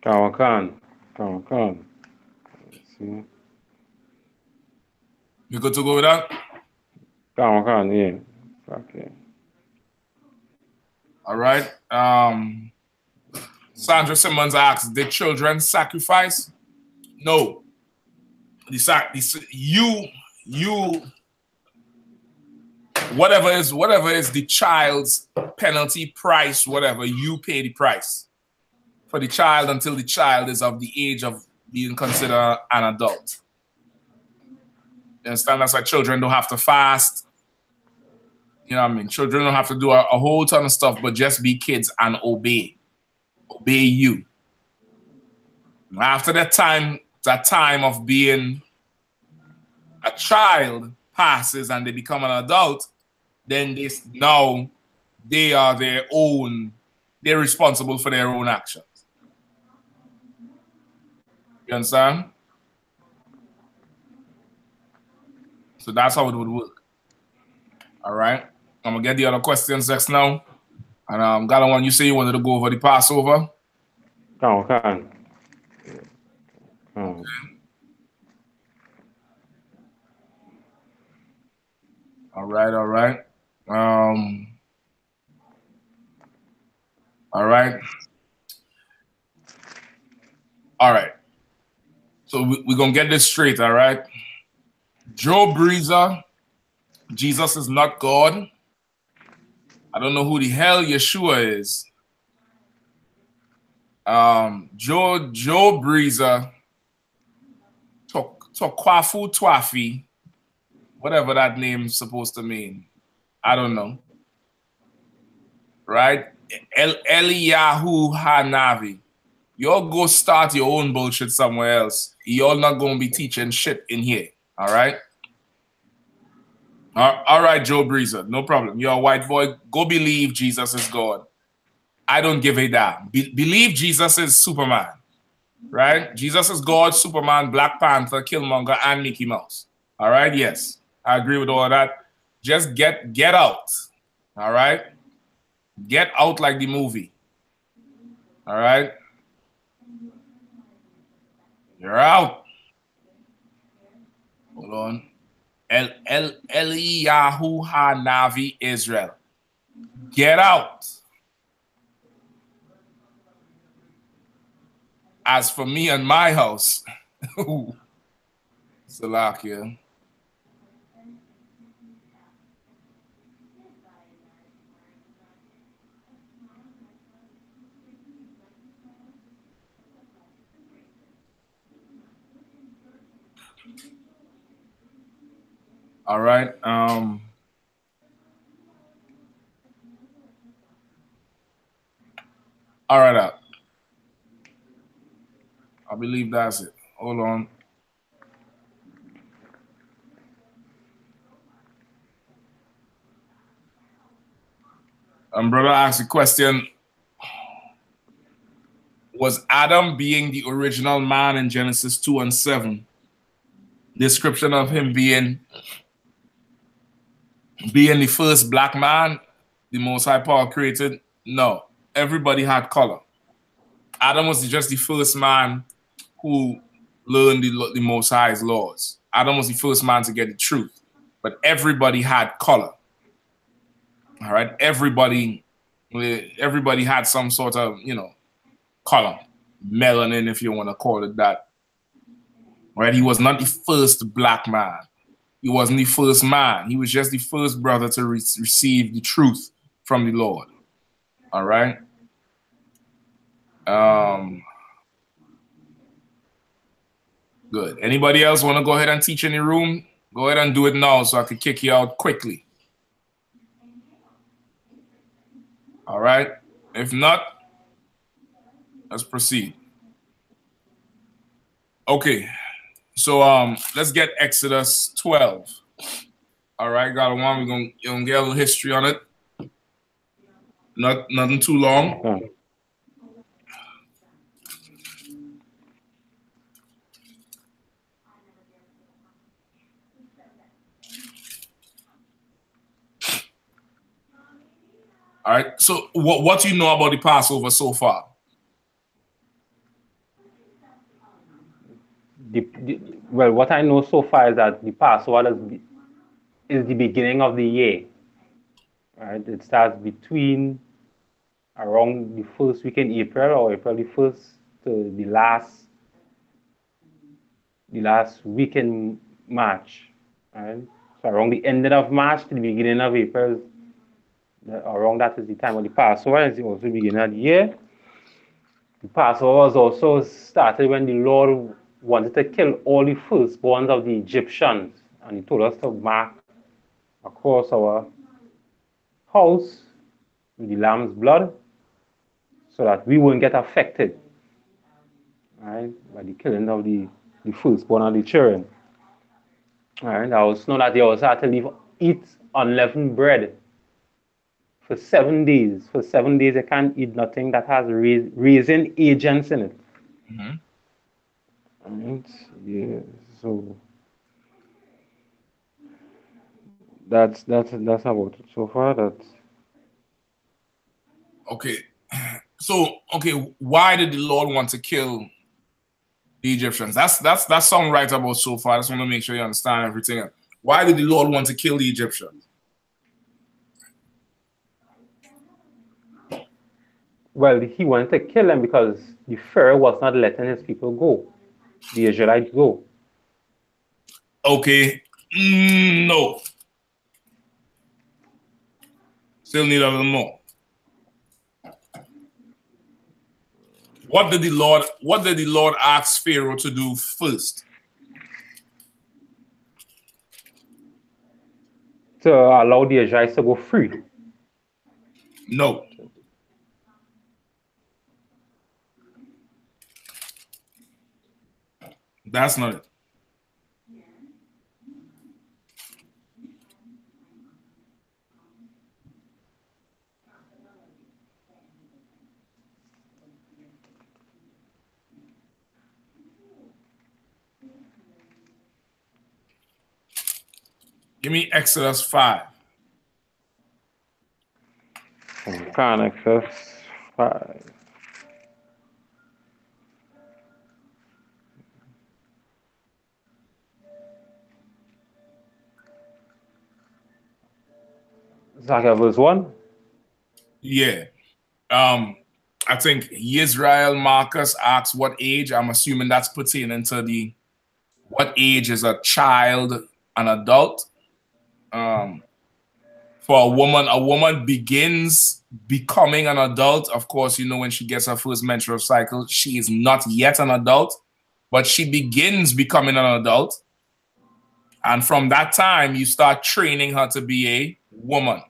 Can. Let's see. You good to go with that? Can, yeah. Okay. All right. Sandra Simmons asks, did children sacrifice? No. whatever is the child's penalty price, whatever, you pay the price for the child until the child is of the age of being considered an adult. You understand? That's why children don't have to fast. You know what I mean? Children don't have to do a whole ton of stuff, but just be kids and obey. Obey you. After that time of being a child passes and they become an adult, then they are their own, they're responsible for their own actions. You understand? So that's how it would work. All right. I'm gonna get the other questions next now. And Galawan, you say you wanted to go over the Passover? Oh, okay. Okay. All right. All right. So we're going to get this straight, all right? Joe Breezer, Jesus is not God. I don't know who the hell Yeshua is. Joe Breezer, Tokwafu Twafi, whatever that name's supposed to mean. I don't know. Right? Eliyahu Hanavi. Y'all go start your own bullshit somewhere else. Y'all not going to be teaching shit in here. All right? All right, Joe Breezer. No problem. You're a white boy. Go believe Jesus is God. I don't give a damn. Believe Jesus is Superman. Right? Jesus is God, Superman, Black Panther, Killmonger, and Mickey Mouse. All right? Yes. I agree with all that. Just get out. All right? Get out like the movie. All right? You're out. Hold on. Eliyahu Hanavi Israel. Get out. As for me and my house, Salakia. All right. All right. I believe that's it. Hold on. Brother asked a question. Was Adam being the original man in Genesis 2:7? Description of him being the first black man, the Most High Power created? No. Everybody had color. Adam was just the first man who learned the Most High's laws. Adam was the first man to get the truth. But everybody had color. All right? Everybody had some sort of, color. Melanin, if you want to call it that. Right? He was not the first black man. He wasn't the first man. He was just the first brother to receive the truth from the Lord. All right? Good. Anybody else want to go ahead and teach in the room? Go ahead and do it now so I can kick you out quickly. All right? If not, let's proceed. Okay. So let's get Exodus 12. All right, got one. We're gonna get a little history on it. Nothing too long. All right. So what do you know about the Passover so far? Well, what I know so far is that the Passover is the beginning of the year. Right? It starts around the first week in April, or April the 1st to the last week in March. Right? So around the ending of March to the beginning of April, around that is the time of the Passover, and it's also the beginning of the year. The Passover was also started when the Lord wanted to kill all the firstborns of the Egyptians, and he told us to mark across our house with the lamb's blood so that we won't get affected, right, by the killing of the firstborn of the children. Right? I also know that they also had to eat unleavened bread for 7 days. For 7 days, they can't eat nothing that has raisin agents in it. Right? Yeah. So that's about it so far. That's okay. So okay, why did the Lord want to kill the Egyptians? That sound right about so far. I just want to make sure you understand everything. Why did the Lord want to kill the Egyptians? Well, he wanted to kill them because the Pharaoh was not letting his people go, the Israelites go. Okay, no. Still need a little more. What did the Lord ask Pharaoh to do first? To allow the Israelites to go free. No. That's not it. Give me Exodus 5. Exodus 5. Is that verse 1? Yeah. I think Israel Marcus asks what age. I'm assuming that's pertaining to what age is a child an adult. For a woman begins becoming an adult. Of course, you know, when she gets her first menstrual cycle, she is not yet an adult, but she begins becoming an adult. And from that time, you start training her to be a woman.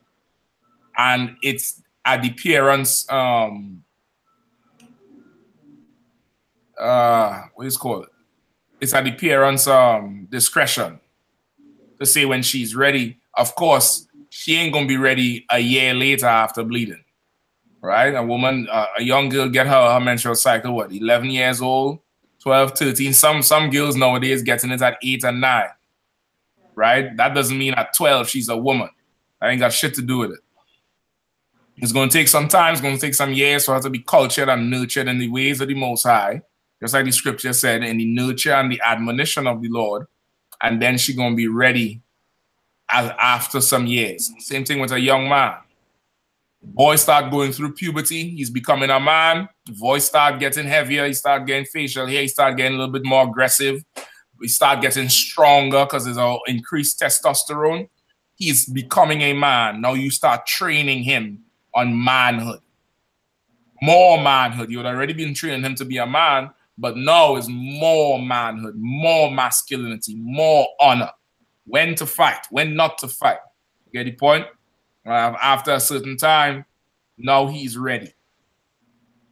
And it's at the parents' what is it called? It's at the parents' discretion to say when she's ready. Of course, she ain't gonna be ready a year later after bleeding, right? A woman, a young girl get her menstrual cycle, what, 11 years old, 12, 13. Some girls nowadays getting it at 8 and 9, right? That doesn't mean at 12 she's a woman. I ain't got shit to do with it. It's gonna take some time, it's gonna take some years for her to be cultured and nurtured in the ways of the Most High, just like the scripture said, in the nurture and the admonition of the Lord. And then she's gonna be ready after some years. Same thing with a young man. Boy start going through puberty, he's becoming a man. Voice start getting heavier, he start getting facial hair, he start getting a little bit more aggressive. We start getting stronger because there's an increased testosterone. He's becoming a man. Now you start training him on manhood. More manhood. You had already been training him to be a man, but now is more manhood, more masculinity, more honor. When to fight, when not to fight. You get the point? After a certain time, now he's ready.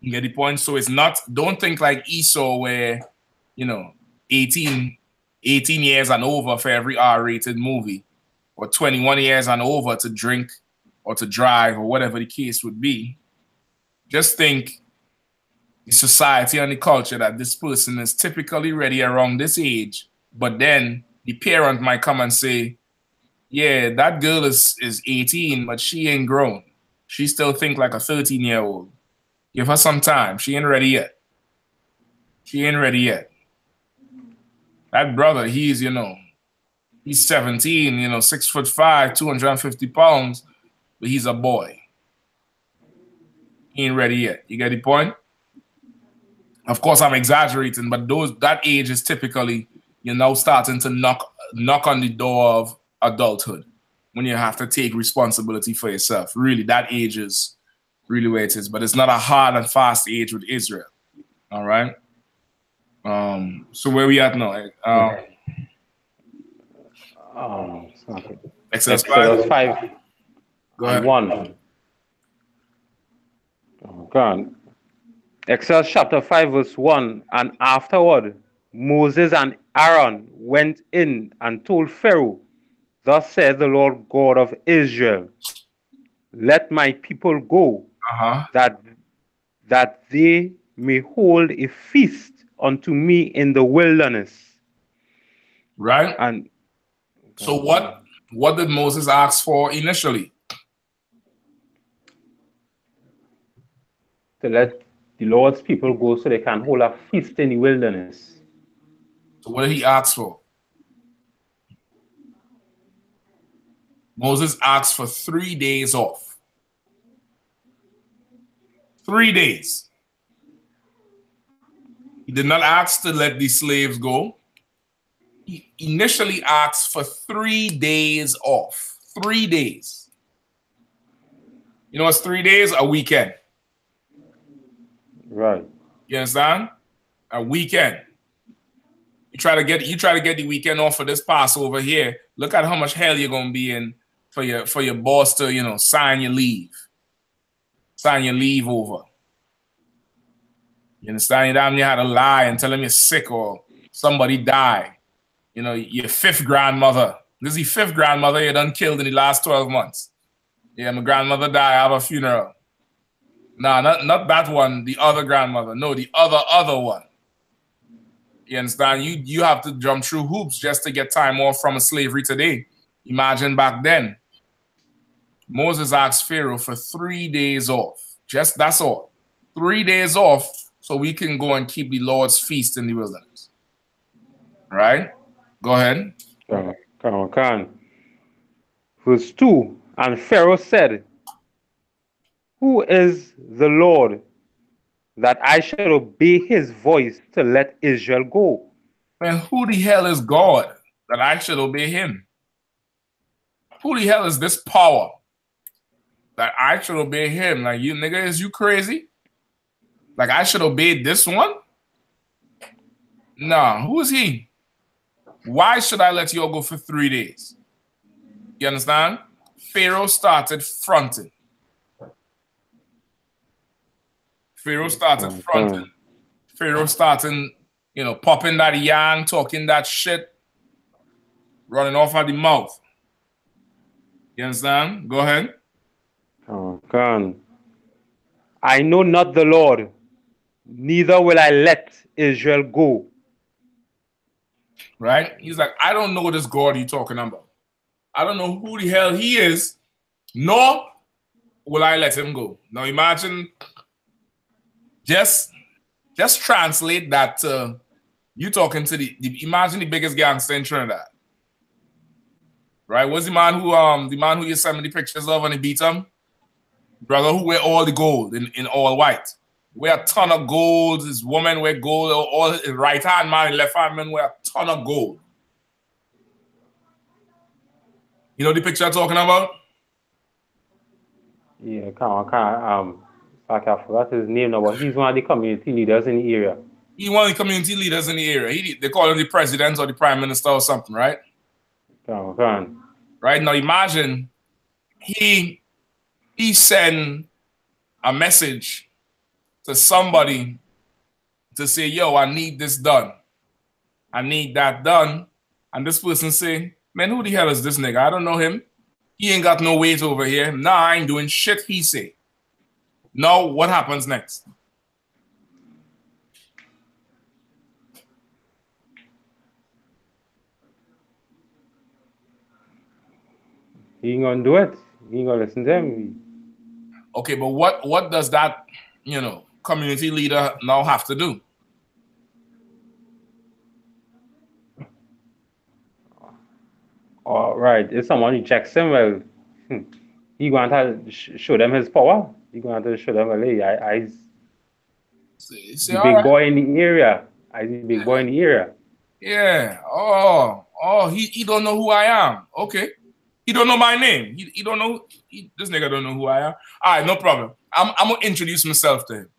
You get the point? So it's not, don't think like Esau where, you know, 18 years and over for every R-rated movie, or 21 years and over to drink or to drive or whatever the case would be. Just think the society and the culture that this person is typically ready around this age, but then the parent might come and say, yeah, that girl is 18, but she ain't grown. She still think like a 13-year-old. Give her some time. She ain't ready yet. She ain't ready yet. That brother, he's 17, 6'5", 250 pounds, but he's a boy. He ain't ready yet. You get the point? Of course, I'm exaggerating, but that age is typically, starting to knock on the door adulthood, when you have to take responsibility for yourself. Really, that age is really where it is. But it's not a hard and fast age with Israel. All right. So where we at now? Exodus 5. 5 Go ahead. 1. Oh, God. Exodus chapter 5 verse 1. And afterward, Moses and Aaron went in and told Pharaoh, thus says the Lord God of Israel, let my people go, that they may hold a feast unto me in the wilderness. Right. And so what did Moses ask for initially? To let the Lord's people go so they can hold a feast in the wilderness. So what did he ask for? Moses asked for 3 days off. 3 days. He did not ask to let the slaves go. He initially asked for 3 days off. 3 days. You know what's 3 days? A weekend. Right. You understand? A weekend. You try to get the weekend off for this Passover here. Look at how much hell you're gonna be in for your boss to, you know, sign your leave. Sign your leave over. You understand? You damn near had to lie and tell him you're sick or somebody died. You know, your 5th grandmother. This is the 5th grandmother you done killed in the last 12 months. Yeah, my grandmother died. I have a funeral. Nah, not that one, the other grandmother. No, the other one. You understand? You have to jump through hoops just to get time off from a slavery today. Imagine back then. Moses asked Pharaoh for 3 days off. Just that's all. 3 days off so we can go and keep the Lord's feast in the wilderness. Right? Go ahead. Verse 2. And Pharaoh said, who is the Lord that I should obey his voice to let Israel go? Man, who the hell is God that I should obey him? Who the hell is this power that I should obey him? Like, you nigga, is you crazy? Like, I should obey this one? Nah, who is he? Why should I let you all go for 3 days? You understand? Pharaoh started fronting. Pharaoh started fronting. Pharaoh started, you know, popping that yarn, talking that shit, running off at the mouth. You understand? Go ahead. Oh, God. I know not the Lord, neither will I let Israel go. Right? He's like, I don't know this God you're talking about. I don't know who the hell he is, nor will I let him go. Now imagine, just translate that you talking to imagine the biggest gangster in Trinidad. Right? What's the man who you sent me the pictures of and he beat him? Brother who wear all the gold in all white. Wear a ton of gold. His woman wear gold. All his right hand man and left hand man wear a ton of gold. You know the picture I'm talking about? Yeah, I forgot his name now, but he's one of the community leaders in the area. He's one of the community leaders in the area. They call him the president or the prime minister or something, right? Right? Now imagine he send a message to somebody to say, yo, I need this done. I need that done. And this person say, man, who the hell is this nigga? I don't know him. He ain't got no weight over here. Nah, I ain't doing shit, he say. Now, what happens next? He ain't gonna do it. He ain't gonna listen to him. Okay, but what does that, you know, community leader now have to do? All right, if someone checks him, well, he going to show them his power. He going to show them, well, hey, I's the big boy in the area. I's the big boy in the area. Yeah. Oh, Oh, he don't know who I am. Okay. He don't know my name. He don't know. This nigga don't know who I am. All right, no problem. I'm going to introduce myself to him.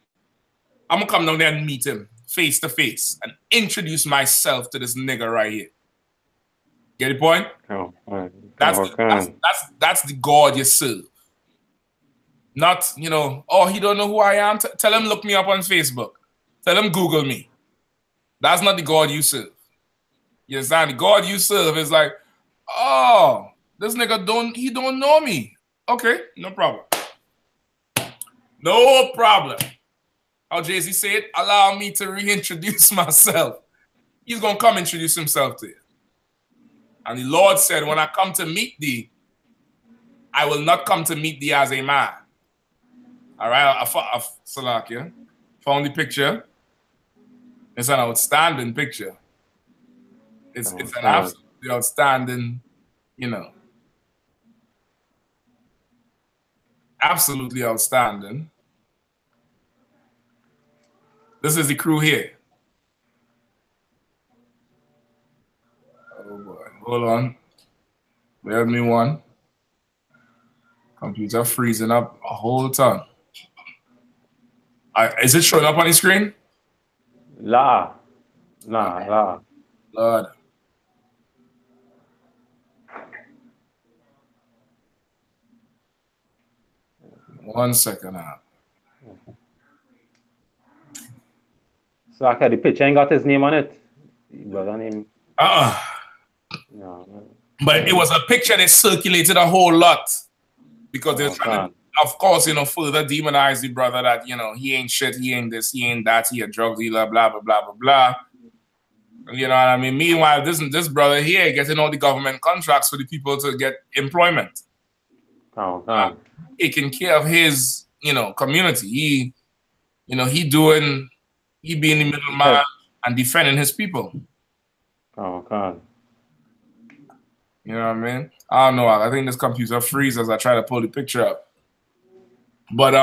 I'm going to come down there and meet him face to face and introduce myself to this nigga right here. Get the point? Oh, that's the God you serve. Not, you know, oh, he don't know who I am. Tell him look me up on Facebook. Tell him Google me. That's not the God you serve. You understand? The God you serve is like, oh, this nigga don't know me. Okay, no problem. No problem. How Jay-Z said, allow me to reintroduce myself. He's going to come introduce himself to you. And the Lord said, when I come to meet thee, I will not come to meet thee as a man. All right, Salakia, found the picture. It's an outstanding picture. It's an absolutely outstanding, you know, absolutely outstanding. This is the crew here. Oh boy, hold on. Bear with me one. Computer freezing up a whole ton. Is it showing up on the screen? La. Lord. One second now. So okay, the picture ain't got his name on it. Brother name. No. But it was a picture that circulated a whole lot because they're trying to, of course, you know, further demonize the brother that, you know, he ain't shit, he ain't this, he ain't that, he a drug dealer, blah, blah, blah, blah, blah. You know what I mean? Meanwhile, this brother here getting all the government contracts for the people to get employment. Taking care of his, you know, community. He being the middleman and defending his people. Oh, God. You know what I mean? I don't know. I think this computer freezes as I try to pull the picture up. But,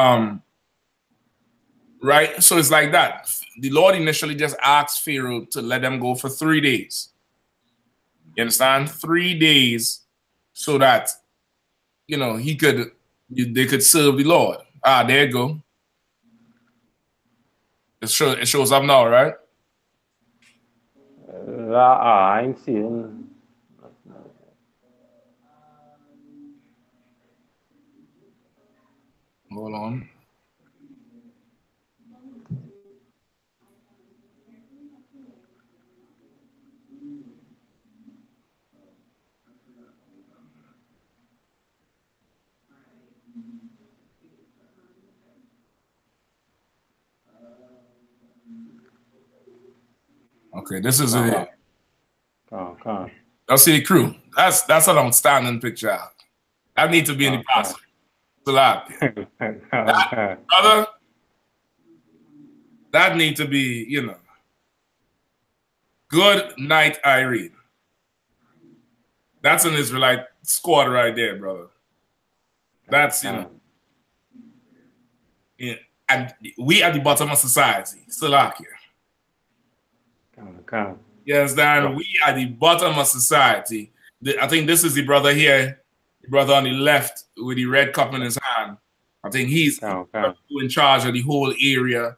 right? So it's like that. The Lord initially just asked Pharaoh to let them go for 3 days. You understand? 3 days so that, you know, they could serve the Lord. Ah, there you go. It shows up now, right? I ain't seeing. Hold on. Okay, this is it. I'll see the crew. That's an outstanding picture. That needs to be in the Passover. Brother, that need to be, you know. Good night, Irene. That's an Israelite squad right there, brother. That's, you know. Yeah. And we at the bottom of society, Salakia. You understand? We are the bottom of society. I think this is the brother here, the brother on the left with the red cup in his hand. I think he's in charge of the whole area.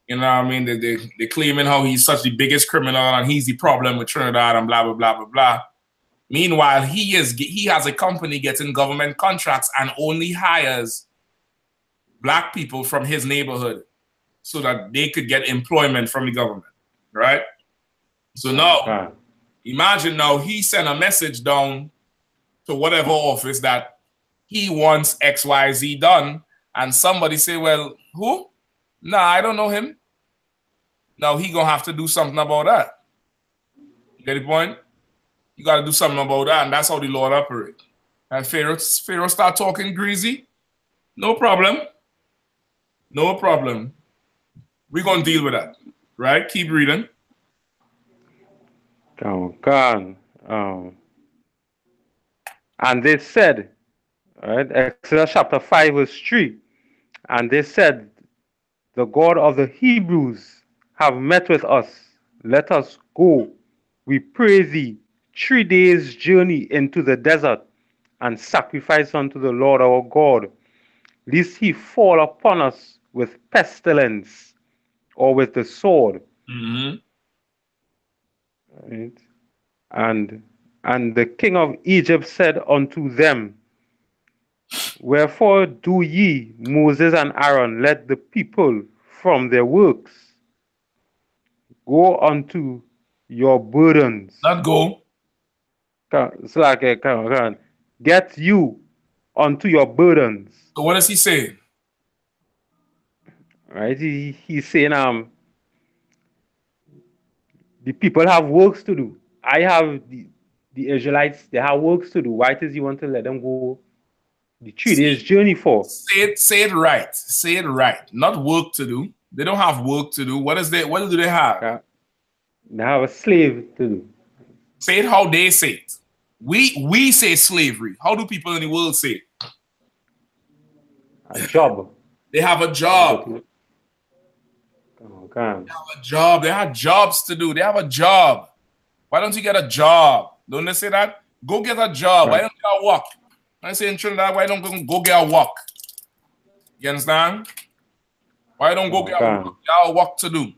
You know what I mean? They're claiming how he's such the biggest criminal and he's the problem with Trinidad and blah, blah, blah, blah, blah. Meanwhile, he has a company getting government contracts and only hires black people from his neighborhood so that they could get employment from the government, right? So now, imagine now he sent a message down to whatever office that he wants XYZ done, and somebody say, well, who? Nah, I don't know him. Now he gonna have to do something about that. You get the point? You gotta do something about that, and that's how the Lord operates. And Pharaoh start talking greasy. No problem. No problem. We're gonna deal with that. Right? Keep reading. And they said, right, Exodus chapter 5, verse 3, and they said, the God of the Hebrews have met with us. Let us go, we pray thee, 3 days' journey into the desert and sacrifice unto the Lord our God, lest he fall upon us with pestilence or with the sword. Mm-hmm. Right? And the king of Egypt said unto them, wherefore do ye, Moses and Aaron, let the people from their works go unto your burdens? Not go. It's like get you unto your burdens. So what does he say? Right? He's saying the people have works to do. I have the Israelites, they have works to do. Why does he want to let them go the 3 days journey for? Say it right. Say it right. Not work to do. They don't have work to do. What do they have? They have a slave to do. Say it how they say it. We say slavery. How do people in the world say it? A job. They have a job. They have a job. They have jobs to do. They have a job. Why don't you get a job? Don't they say that? Go get a job. Why don't you work? I say in Trinidad, why don't go get a work? You understand? Why don't go get a work? You have work to do.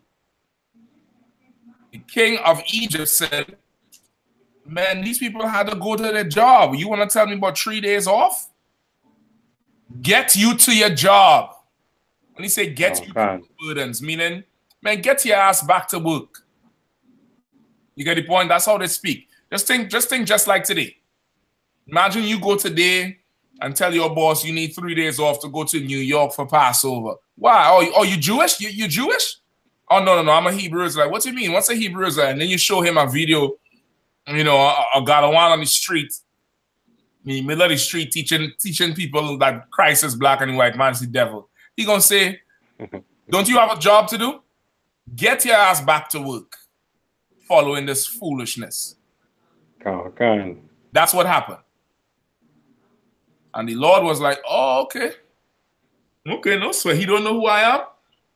The king of Egypt said, man, these people had to go to their job. You want to tell me about 3 days off? Get you to your job. When he say get you to your burdens, meaning, man, get your ass back to work. You get the point? That's how they speak. Just think just like today. Imagine you go today and tell your boss you need 3 days off to go to New York for Passover. Why? Oh, you Jewish? You Jewish? Oh, no, I'm a Hebrew Israelite. What do you mean? What's a Hebrew Israelite? And then you show him a video, you know, a Galawan on the street, in the middle of the street, teaching people that Christ is black and white, man is the devil. He gonna say, don't you have a job to do? Get your ass back to work following this foolishness. That's what happened. And the Lord was like, oh, okay. Okay, no sweat. He don't know who I am?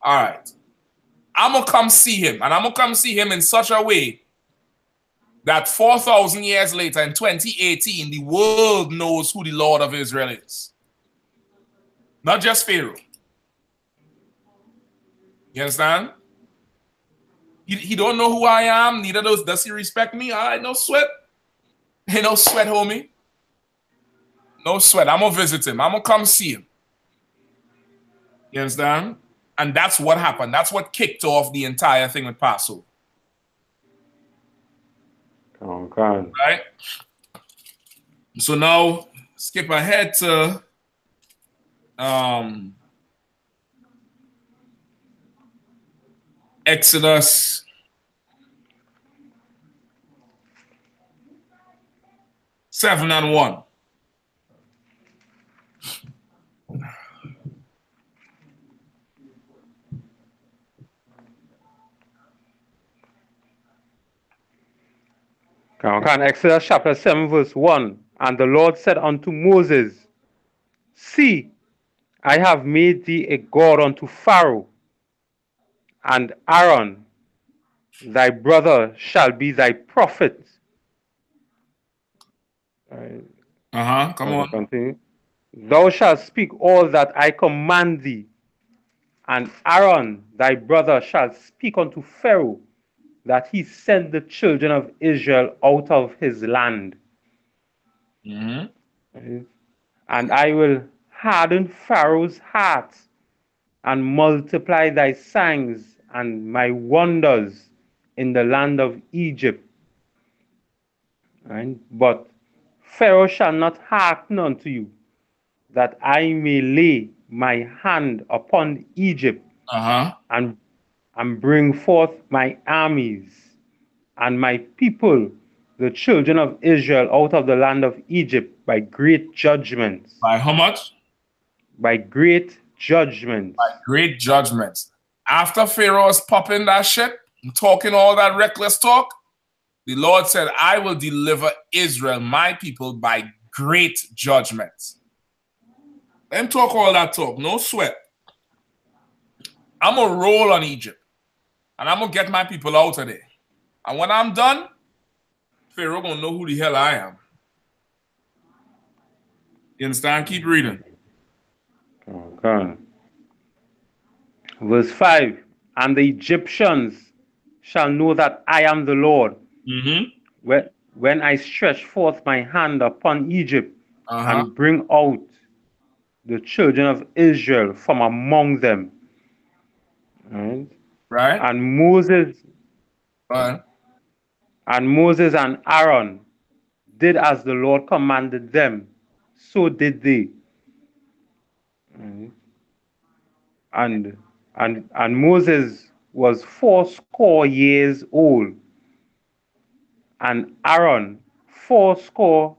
All right. I'm going to come see him. And I'm going to come see him in such a way that 4,000 years later, in 2018, the world knows who the Lord of Israel is. Not just Pharaoh. You understand? He don't know who I am. Neither does he respect me. All right, no sweat. Hey, no sweat, homie. No sweat. I'm going to visit him. I'm going to come see him. You understand? And that's what happened. That's what kicked off the entire thing with Passover. Right? So now, skip ahead to Exodus 7:1. Exodus chapter 7 verse 1. And the Lord said unto Moses, see, I have made thee a god unto Pharaoh, and Aaron thy brother shall be thy prophet. Come on. Continue. Thou shalt speak all that I command thee, and Aaron thy brother shall speak unto Pharaoh, that he send the children of Israel out of his land. And I will harden Pharaoh's heart and multiply thy signs and my wonders in the land of Egypt. But Pharaoh shall not hearken unto you, that I may lay my hand upon Egypt and bring forth my armies and my people, the children of Israel, out of the land of Egypt by great judgments. By how much? By great judgments. By great judgments. After Pharaoh was popping that shit and talking all that reckless talk, the Lord said, I will deliver Israel, my people, by great judgments. Let him talk all that talk. No sweat. I'm going to roll on Egypt. And I'm going to get my people out of there. And when I'm done, Pharaoh gonna know who the hell I am. You understand? Keep reading. Okay. Verse 5. And the Egyptians shall know that I am the Lord. When I stretch forth my hand upon Egypt and bring out the children of Israel from among them. Right. And Moses and Aaron did as the Lord commanded them, so did they. And Moses was 80 years old, and Aaron 83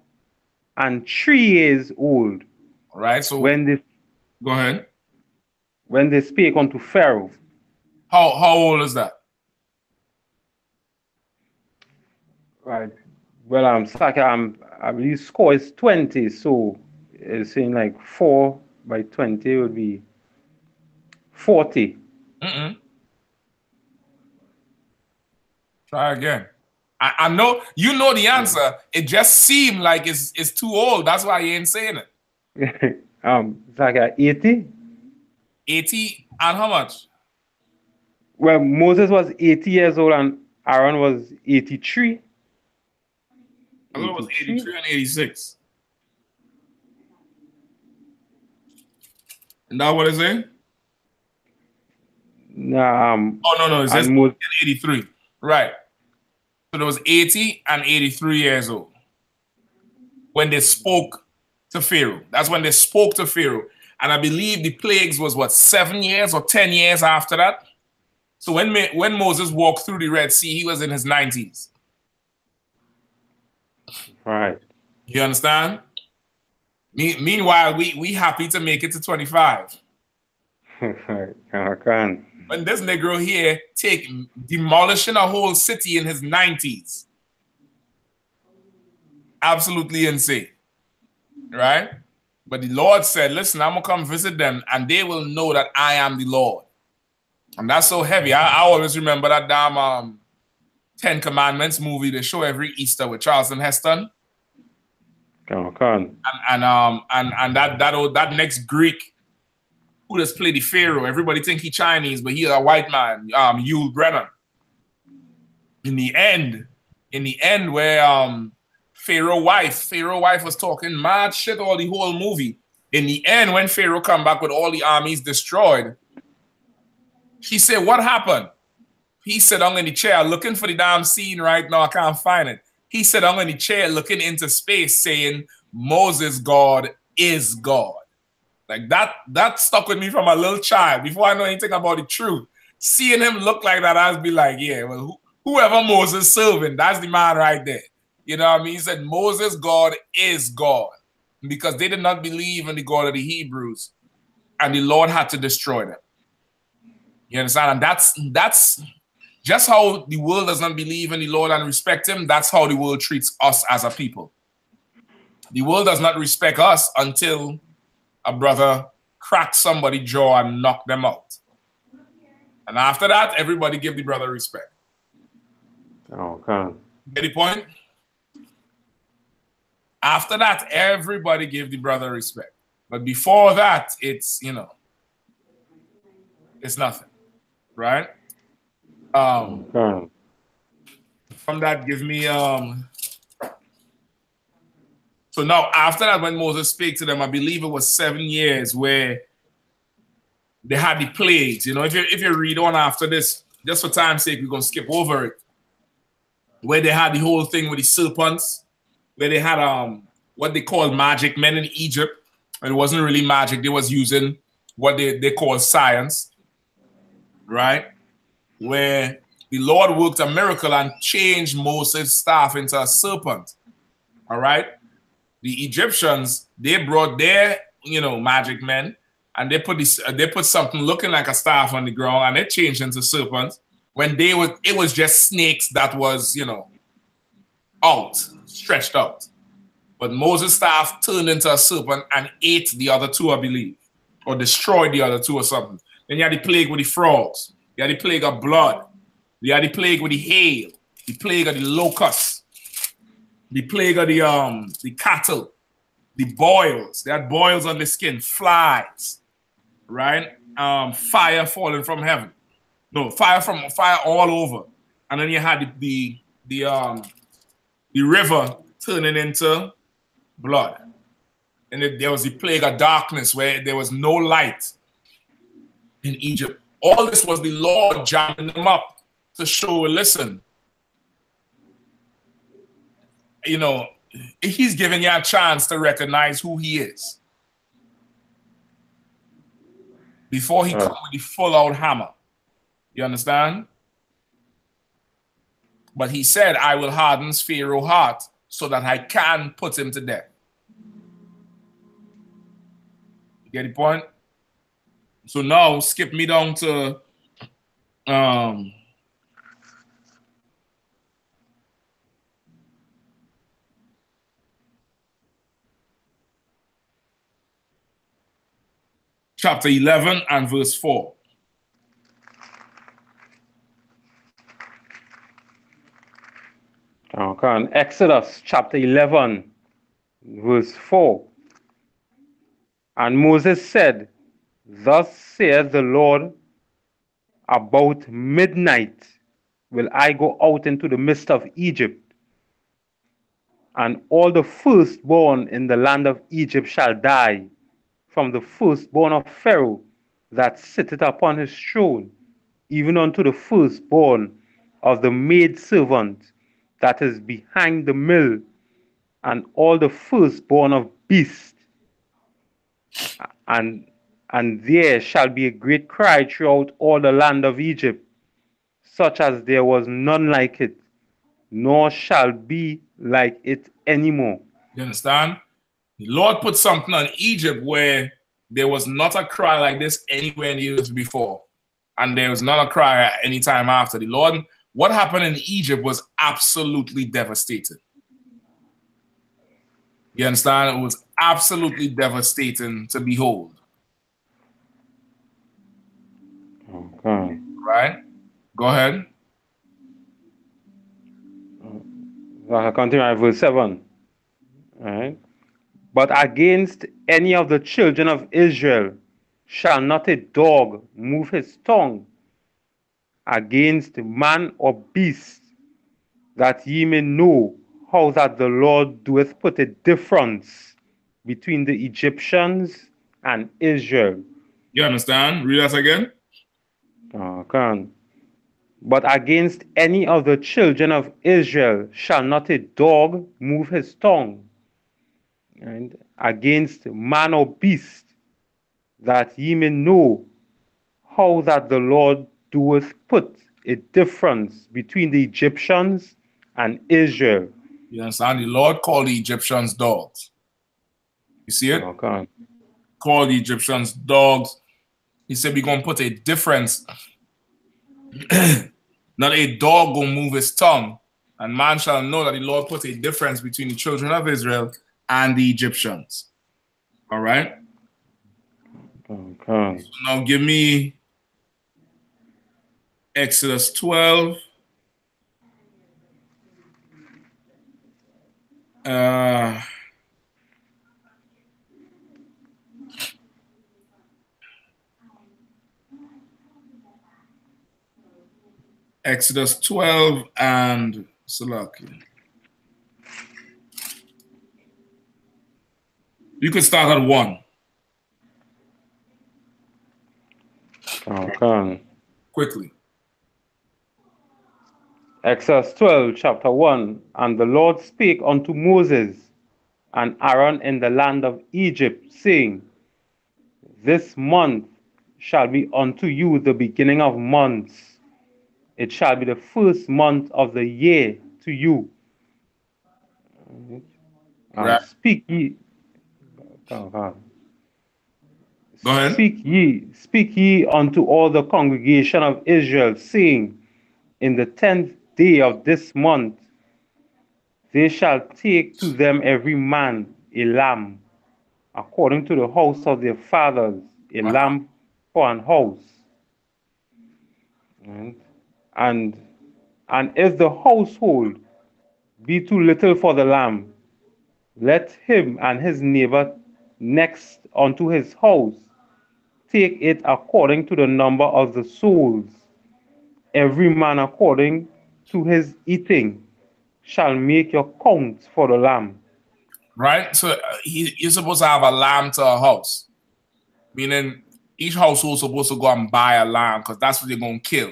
years old. All right. So go ahead. When they spake unto Pharaoh. How old is that? Right. Well, I believe score is 20, so it's saying like 4 by 20 would be 40. Try again. I know you know the answer. It just seemed like it's too old. That's why you ain't saying it. It's like 80. 80 and how much? Well, Moses was 80 years old and Aaron was 83. I thought it was 83 and 86. And that what is it? No. Oh no, it's just 83. Right. So there was 80 and 83 years old when they spoke to Pharaoh. That's when they spoke to Pharaoh. And I believe the plagues was what, 7 years or 10 years after that? So when Moses walked through the Red Sea, he was in his 90s. Right. You understand? Meanwhile, we happy to make it to 25. When this Negro here demolishing a whole city in his 90s. Absolutely insane. Right? But the Lord said, listen, I'm going to come visit them and they will know that I am the Lord. And that's so heavy. I always remember that damn 10 Commandments movie they show every Easter with Charleston Heston. And that next Greek who just played the Pharaoh. Everybody think he Chinese, but he a white man, Yul Brennan. In the end where Pharaoh wife was talking mad shit all the whole movie. In the end, when Pharaoh come back with all the armies destroyed, she said, what happened? He said, I'm in the chair looking for the damn scene right now. I can't find it. He said, I'm in the chair looking into space saying, Moses, God is God. Like that stuck with me from a little child before I know anything about the truth. Seeing him look like that, I'd be like, yeah, well, whoever Moses serving, that's the man right there. You know what I mean? He said, Moses, God is God. Because they did not believe in the God of the Hebrews. And the Lord had to destroy them. You understand? And that's just how the world does not believe in the Lord and respect him. That's how the world treats us as a people. The world does not respect us until a brother cracks somebody's jaw and knock them out. And after that, everybody give the brother respect. Okay. Get the point? After that, everybody give the brother respect. But before that, it's, it's nothing. Right? From that, give me so now after that, when Moses spake to them, I believe it was 7 years where they had the plagues. If you read on after this, just for time's sake, we're gonna skip over it. Where they had the whole thing with the serpents, where they had what they called magic men in Egypt. And it wasn't really magic, they was using what they call science. Right? Where the Lord worked a miracle and changed Moses' staff into a serpent. All right? The Egyptians, they brought their, magic men, and they put something looking like a staff on the ground, and it changed into serpents. When it was just snakes that was, stretched out. But Moses' staff turned into a serpent and ate the other two, I believe, or destroyed the other two or something. Then you had the plague with the frogs. You had the plague of blood. You had the plague with the hail. The plague of the locusts. the plague of the cattle, the boils. They had boils on the skin, flies, right? Fire falling from heaven. No, fire all over. And then you had the river turning into blood. And there was the plague of darkness where there was no light in Egypt. All this was the Lord jamming them up to show, listen, you know, he's giving you a chance to recognize who he is before he comes with the full-out hammer. You understand? But he said, I will harden Pharaoh's heart so that I can put him to death. You get the point? So now skip me down to chapter 11 and verse 4. Okay, Exodus chapter 11, verse 4. And Moses said, Thus saith the Lord, about midnight will I go out into the midst of Egypt, and all the firstborn in the land of Egypt shall die, from the firstborn of Pharaoh that sitteth upon his throne, even unto the firstborn of the maidservant that is behind the mill, and all the firstborn of beasts. And there shall be a great cry throughout all the land of Egypt, such as there was none like it, nor shall be like it anymore. You understand? The Lord put something on Egypt where there was not a cry like this anywhere in the years before. And there was not a cry at any time after. The Lord, what happened in Egypt was absolutely devastating. You understand? It was absolutely devastating to behold. Okay. Right? Go ahead. I'll continue at verse 7. All right. But against any of the children of Israel shall not a dog move his tongue against man or beast, that ye may know how that the Lord doeth put a difference between the Egyptians and Israel. You understand? Read that again. Okay. But against any of the children of Israel shall not a dog move his tongue, and against man or beast, that ye may know how that the Lord doeth put a difference between the Egyptians and Israel. You understand? The Lord called the Egyptians dogs. You see it? Okay. Called the Egyptians dogs. He said we're going to put a difference. Not a dog will move his tongue, and man shall know that the Lord put a difference between the children of Israel and the Egyptians. All right? Okay. So now give me Exodus 12. Exodus 12 and Salaki. You could start at 1. Okay. Quickly. Exodus 12, chapter 1. And the Lord spake unto Moses and Aaron in the land of Egypt, saying, This month shall be unto you the beginning of months. It shall be the first month of the year to you. Right. Speak ye. Go ahead. Speak ye unto all the congregation of Israel, saying, In the 10th day of this month they shall take to them every man a lamb, according to the house of their fathers, a lamb for an house. And if the household be too little for the lamb, let him and his neighbor next unto his house take it according to the number of the souls. Every man according to his eating shall make your count for the lamb. Right? So you're supposed to have a lamb to a house. Meaning each household is supposed to go and buy a lamb because that's what you're going to kill.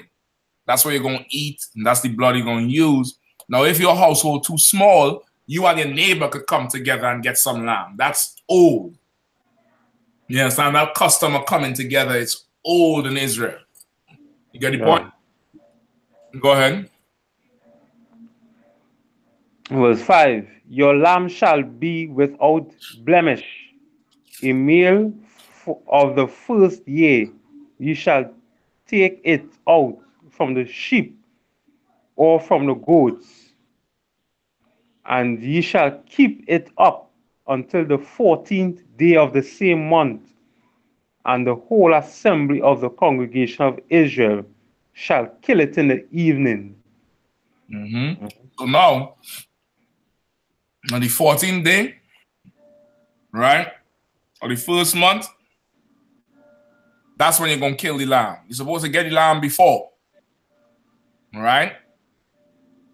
That's what you're going to eat, and that's the blood you're going to use. Now, if your household too small, you and your neighbor could come together and get some lamb. That's old. You understand? That custom of coming together, it's old in Israel. You get the point? Go ahead. Verse 5, your lamb shall be without blemish, a male of the first year. You shall take it out from the sheep or from the goats, and ye shall keep it up until the 14th day of the same month, and the whole assembly of the congregation of Israel shall kill it in the evening. So now, on the 14th day, right, or the first month, that's when you're going to kill the lamb. You're supposed to get the lamb before. All right?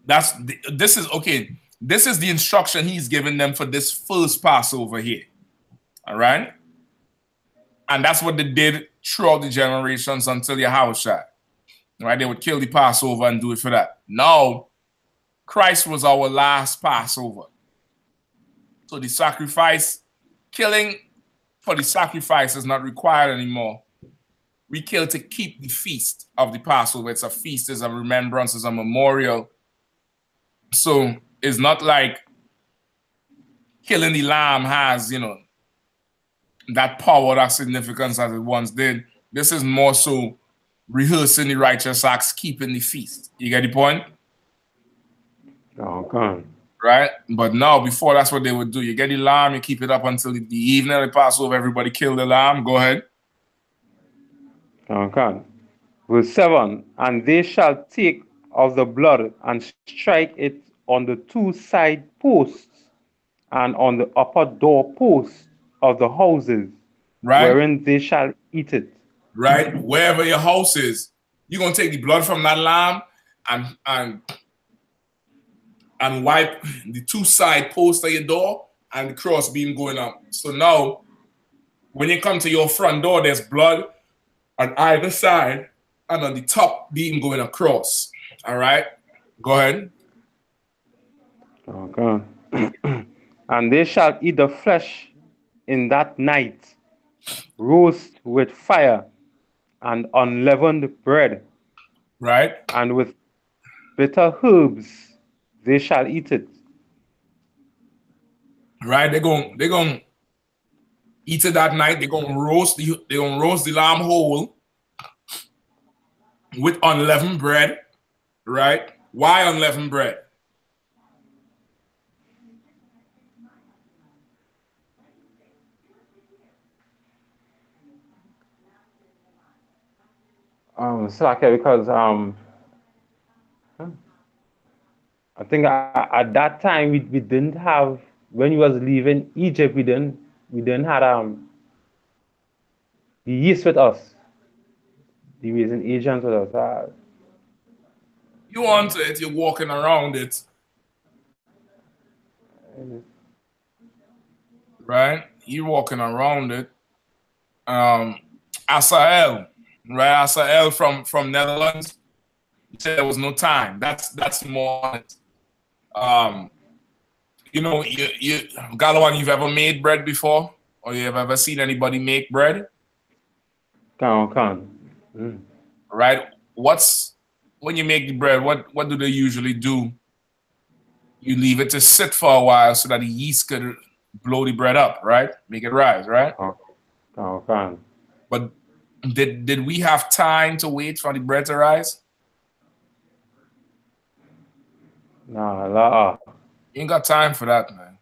This is the instruction he's giving them for this first Passover here. All right? And that's what they did throughout the generations until Yahushua. Right? They would kill the Passover and do it for that. Now, Christ was our last Passover. So the sacrifice, killing for the sacrifice is not required anymore. We kill to keep the feast of the Passover. It's a feast, it's a remembrance, it's a memorial. So it's not like killing the lamb has, that power, that significance as it once did. This is more so rehearsing the righteous acts, keeping the feast. You get the point? Okay. Right? But now, before, that's what they would do. You get the lamb, you keep it up until the evening of the Passover, everybody kill the lamb. Go ahead. Okay. Verse 7, and they shall take of the blood and strike it on the two side posts and on the upper door posts of the houses, right, wherein they shall eat it. Right? Wherever your house is, you're going to take the blood from that lamb and wipe the two side posts of your door and the cross beam going up. So now, when you come to your front door, there's blood on either side and on the top beam going across. All right? Go ahead. Okay. And they shall eat the flesh in that night, roast with fire and unleavened bread. Right. And with bitter herbs they shall eat it. Right. They're going eat it that night. They're going to roast the lamb whole with unleavened bread. Right? Why unleavened bread? Because I think at that time we didn't have, when we was leaving Egypt, we didn't have the yeast with us. The reason agents with us. You want it, you're walking around it. Right? You're walking around it. Asael, right? Asael from Netherlands. He said there was no time. That's more. You Galawan, you've ever made bread before, or you have ever seen anybody make bread? Right? When you make the bread? What do they usually do? You leave it to sit for a while so that the yeast could blow the bread up, right? Make it rise, right? But did we have time to wait for the bread to rise? No. You ain't got time for that, man.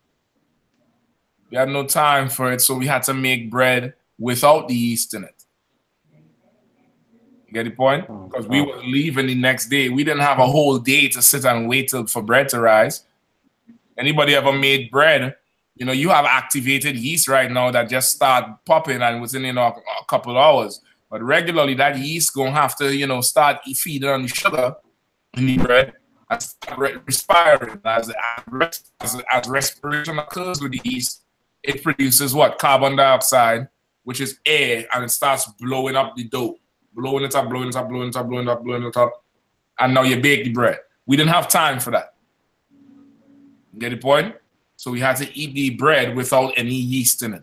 We had no time for it, so we had to make bread without the yeast in it. You get the point? Because we were leaving the next day. We didn't have a whole day to sit and wait for bread to rise. Anybody ever made bread? You know, you have activated yeast right now that just start popping and within, you know, a couple of hours. But regularly, that yeast gonna have to, you know, start feeding on the sugar in the bread and start respiring. As respiration occurs with the yeast, it produces what? Carbon dioxide, which is air, and it starts blowing up the dough. Blowing it up, blowing it up, blowing it up, blowing it up, blowing it up. And now you bake the bread. We didn't have time for that. Get the point? So we had to eat the bread without any yeast in it.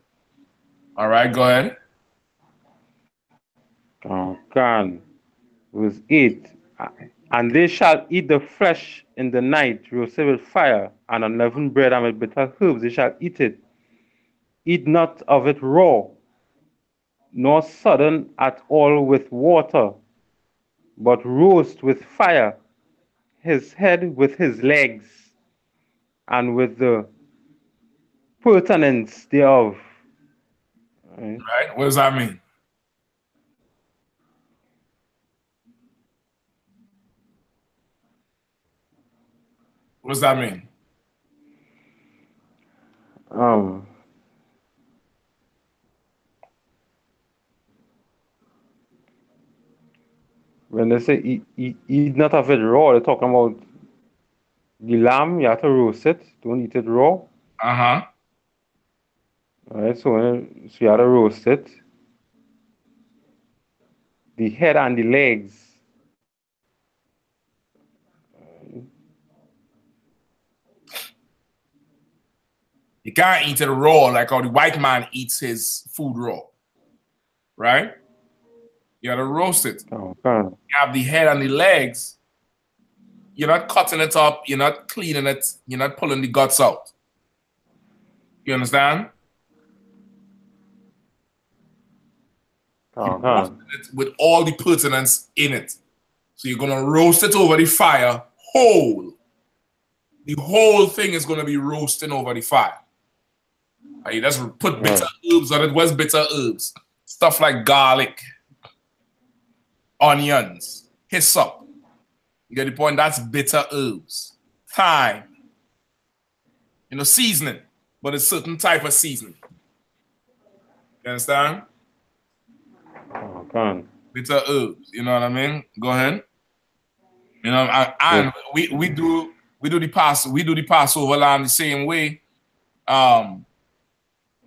All right, go ahead. Oh, God. Verse 8. And they shall eat the flesh in the night, roasted with fire, and unleavened bread and with bitter herbs. They shall eat it. Eat not of it raw, nor sodden at all with water, but roast with fire his head with his legs, and with the pertinence thereof. Right? What does that mean? What does that mean? When they say eat not of it raw, they're talking about the lamb. You have to roast it. Don't eat it raw. Uh-huh. All right, so you have to roast it. The head and the legs. You can't eat it raw like how the white man eats his food raw. Right? You gotta roast it. Oh, God. You have the head and the legs. You're not cutting it up. You're not cleaning it. You're not pulling the guts out. You understand? Oh, God. With all the pertinence in it. So you're gonna roast it over the fire whole. The whole thing is gonna be roasting over the fire. You just put bitter herbs on it. What's bitter herbs? Stuff like garlic, onions, hyssop. You get the point? That's bitter herbs. Thyme. You know, seasoning, but it's certain type of seasoning. You understand? Oh, God. Bitter herbs. You know what I mean? Go ahead. You know, and we do the Passover lamb the same way.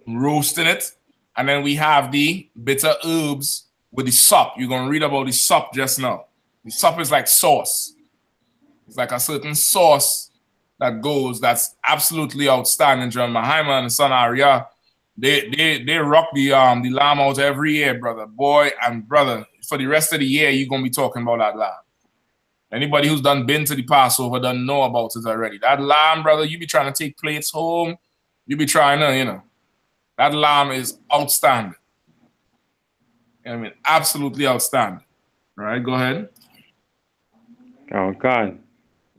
Roasting it, and then we have the bitter herbs with the sop. You're gonna read about the sop just now. The sop is like sauce. It's like a certain sauce that's absolutely outstanding. GEN.YAHANNA and the son Arya, they rock the lamb out every year, brother. Boy and brother, for the rest of the year, you're gonna be talking about that lamb. Anybody who's been to the Passover doesn't know about it already. That lamb, brother, you be trying to take plates home. You be trying to, you know. That lamb is outstanding. I mean, absolutely outstanding. All right, go ahead. Oh, God.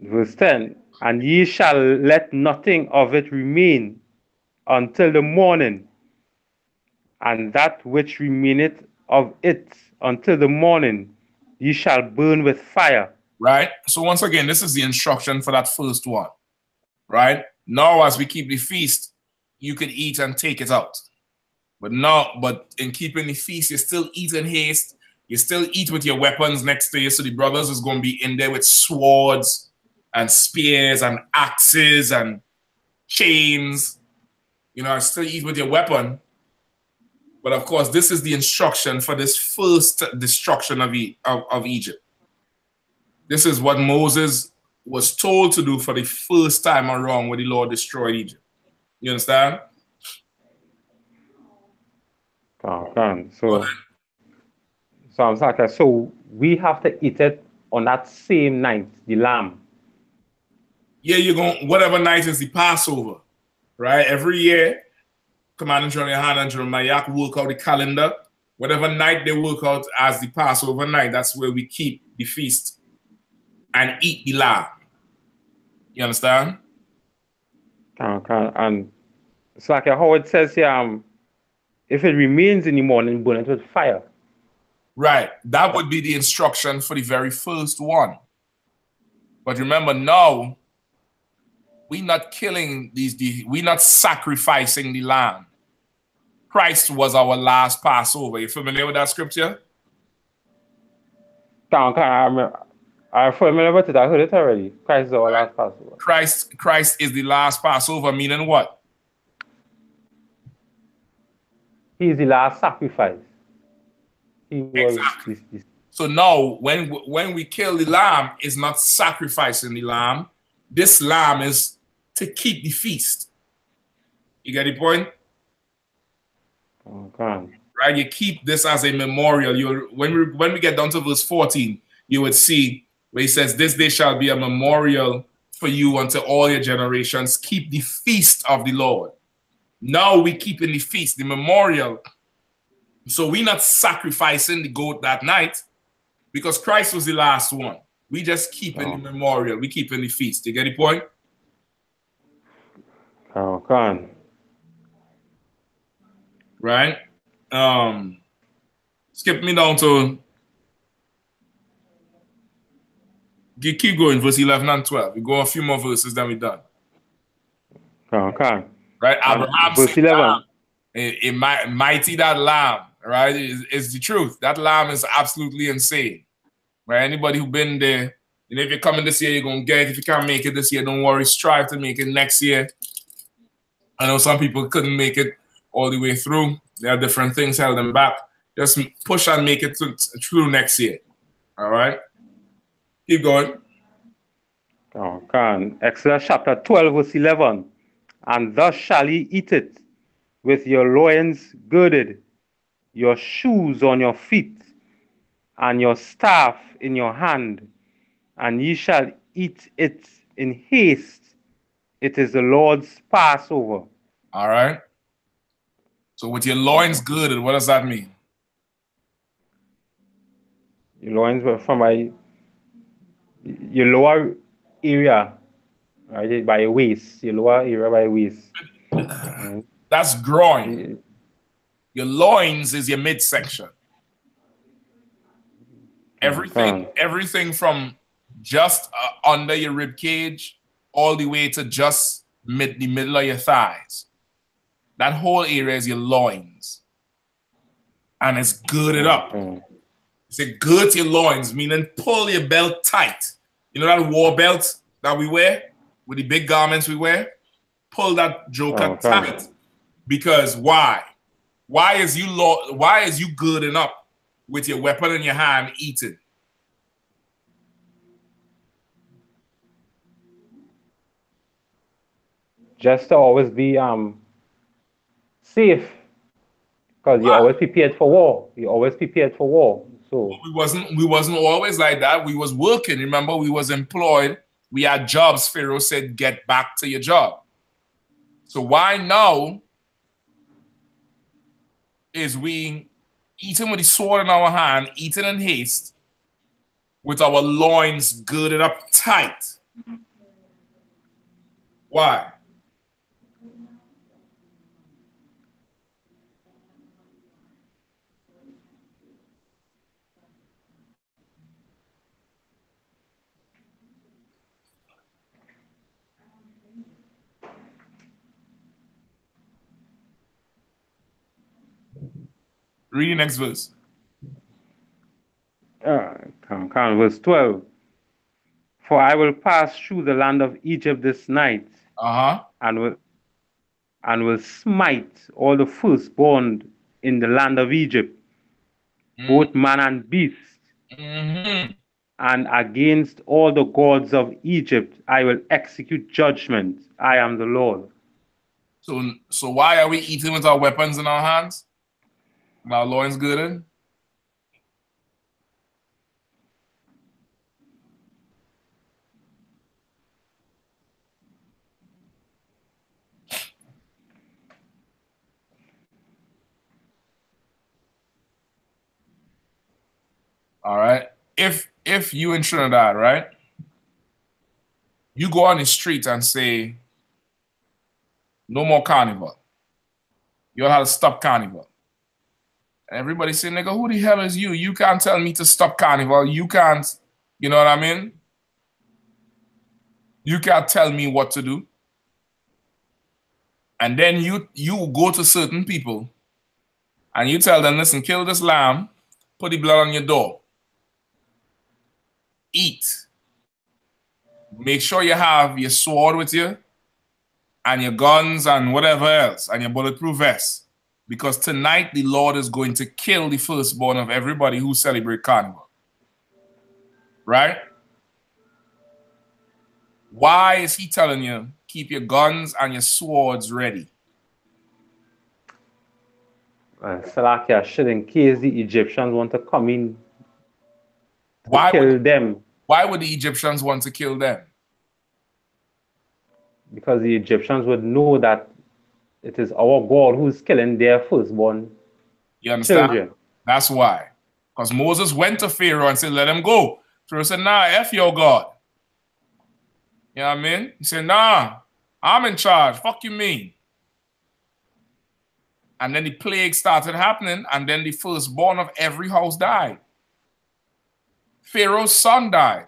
Verse 10. And ye shall let nothing of it remain until the morning, and that which remaineth of it until the morning ye shall burn with fire. Right? So once again, this is the instruction for that first one. Right? Now, as we keep the feast, you could eat and take it out. But in keeping the feast, you still eat in haste. You still eat with your weapons next to you. So the brothers is going to be in there with swords and spears and axes and chains. You know, still eat with your weapon. But of course, this is the instruction for this first destruction of Egypt. This is what Moses was told to do for the first time around when the Lord destroyed Egypt. You understand? Oh, God. So I'm sorry. So we have to eat it on that same night, the lamb. Yeah, you're going, whatever night is the Passover, right? Every year, Commander GEN.YAHANNA and Jeremiah work out the calendar. Whatever night they work out as the Passover night, that's where we keep the feast and eat the lamb. You understand? Okay. And it's like how it says here, if it remains in the morning, burn it with fire. Right. That would be the instruction for the very first one. But remember now, we not killing we not sacrificing the lamb. Christ was our last Passover. You familiar with that scripture? I'm familiar with it. I heard it already. Christ is our last Passover. Christ is the last Passover, meaning what? He is the last sacrifice. He was exactly. So now, when we kill the lamb, it's not sacrificing the lamb. This lamb is to keep the feast. You get the point? Okay. Right? You keep this as a memorial. When we get down to verse 14, you would see where he says, "This day shall be a memorial for you unto all your generations. Keep the feast of the Lord." Now we keep in the feast, the memorial. So we're not sacrificing the goat that night because Christ was the last one. We just keep in the memorial. We keep in the feast. You get the point? Okay. Right? Skip me down to keep going, verse 11 and 12. We go a few more verses, then we're done. Okay. Right? Abraham verse 11. Mighty that lamb, right? Is the truth. That lamb is absolutely insane. Right? Anybody who been there, if you're coming this year, you're gonna get it. If you can't make it this year, don't worry. Strive to make it next year. I know some people couldn't make it all the way through. There are different things held them back. Just push and make it through next year. All right? Keep going. Okay. Exodus chapter 12, verse 11. And thus shall ye eat it, with your loins girded, your shoes on your feet, and your staff in your hand, and ye shall eat it in haste. It is the Lord's Passover. All right. So with your loins girded, what does that mean? Your loins were from your lower area, right, by your waist. Your lower area by your waist. That's groin. Your loins is your midsection. Everything from just under your rib cage all the way to just the middle of your thighs. That whole area is your loins. And it's girded up. It's a gird your loins, meaning pull your belt tight. You know that war belt that we wear? With the big garments we wear? Pull that joker tight. Because why? Why is you girding up with your weapon in your hand eating? Just to always be safe. Because you're always prepared for war. You're always prepared for war. So we wasn't always like that. We was working. Remember, we was employed. We had jobs. Pharaoh said, "Get back to your job." So why now is we eating with the sword in our hand, eating in haste, with our loins girded up tight? Why? Read the next verse. Verse 12. For I will pass through the land of Egypt this night, and will smite all the firstborn in the land of Egypt, both man and beast. And against all the gods of Egypt I will execute judgment. I am the Lord. So why are we eating with our weapons in our hands? And our loins girded? All right. If you in Trinidad, right, you go on the street and say, "No more carnival. You'll have to stop carnival." And everybody say, "Nigga, who the hell is you? You can't tell me to stop carnival. You can't," you know what I mean? You can't tell me what to do. And then you go to certain people and you tell them, listen, kill this lamb, put the blood on your door, eat. Make sure you have your sword with you and your guns and whatever else and your bulletproof vest. Because tonight the Lord is going to kill the firstborn of everybody who celebrate Carnival. Right? Why is he telling you, keep your guns and your swords ready? Salakia should, in case the Egyptians want to come in to kill them. Why would the Egyptians want to kill them? Because the Egyptians would know that it is our God who's killing their firstborn You understand? children. That's why. Because Moses went to Pharaoh and said, let him go. Pharaoh said, nah, F your God. You know what I mean? He said, nah, I'm in charge. Fuck you mean? And then the plague started happening, and then the firstborn of every house died. Pharaoh's son died.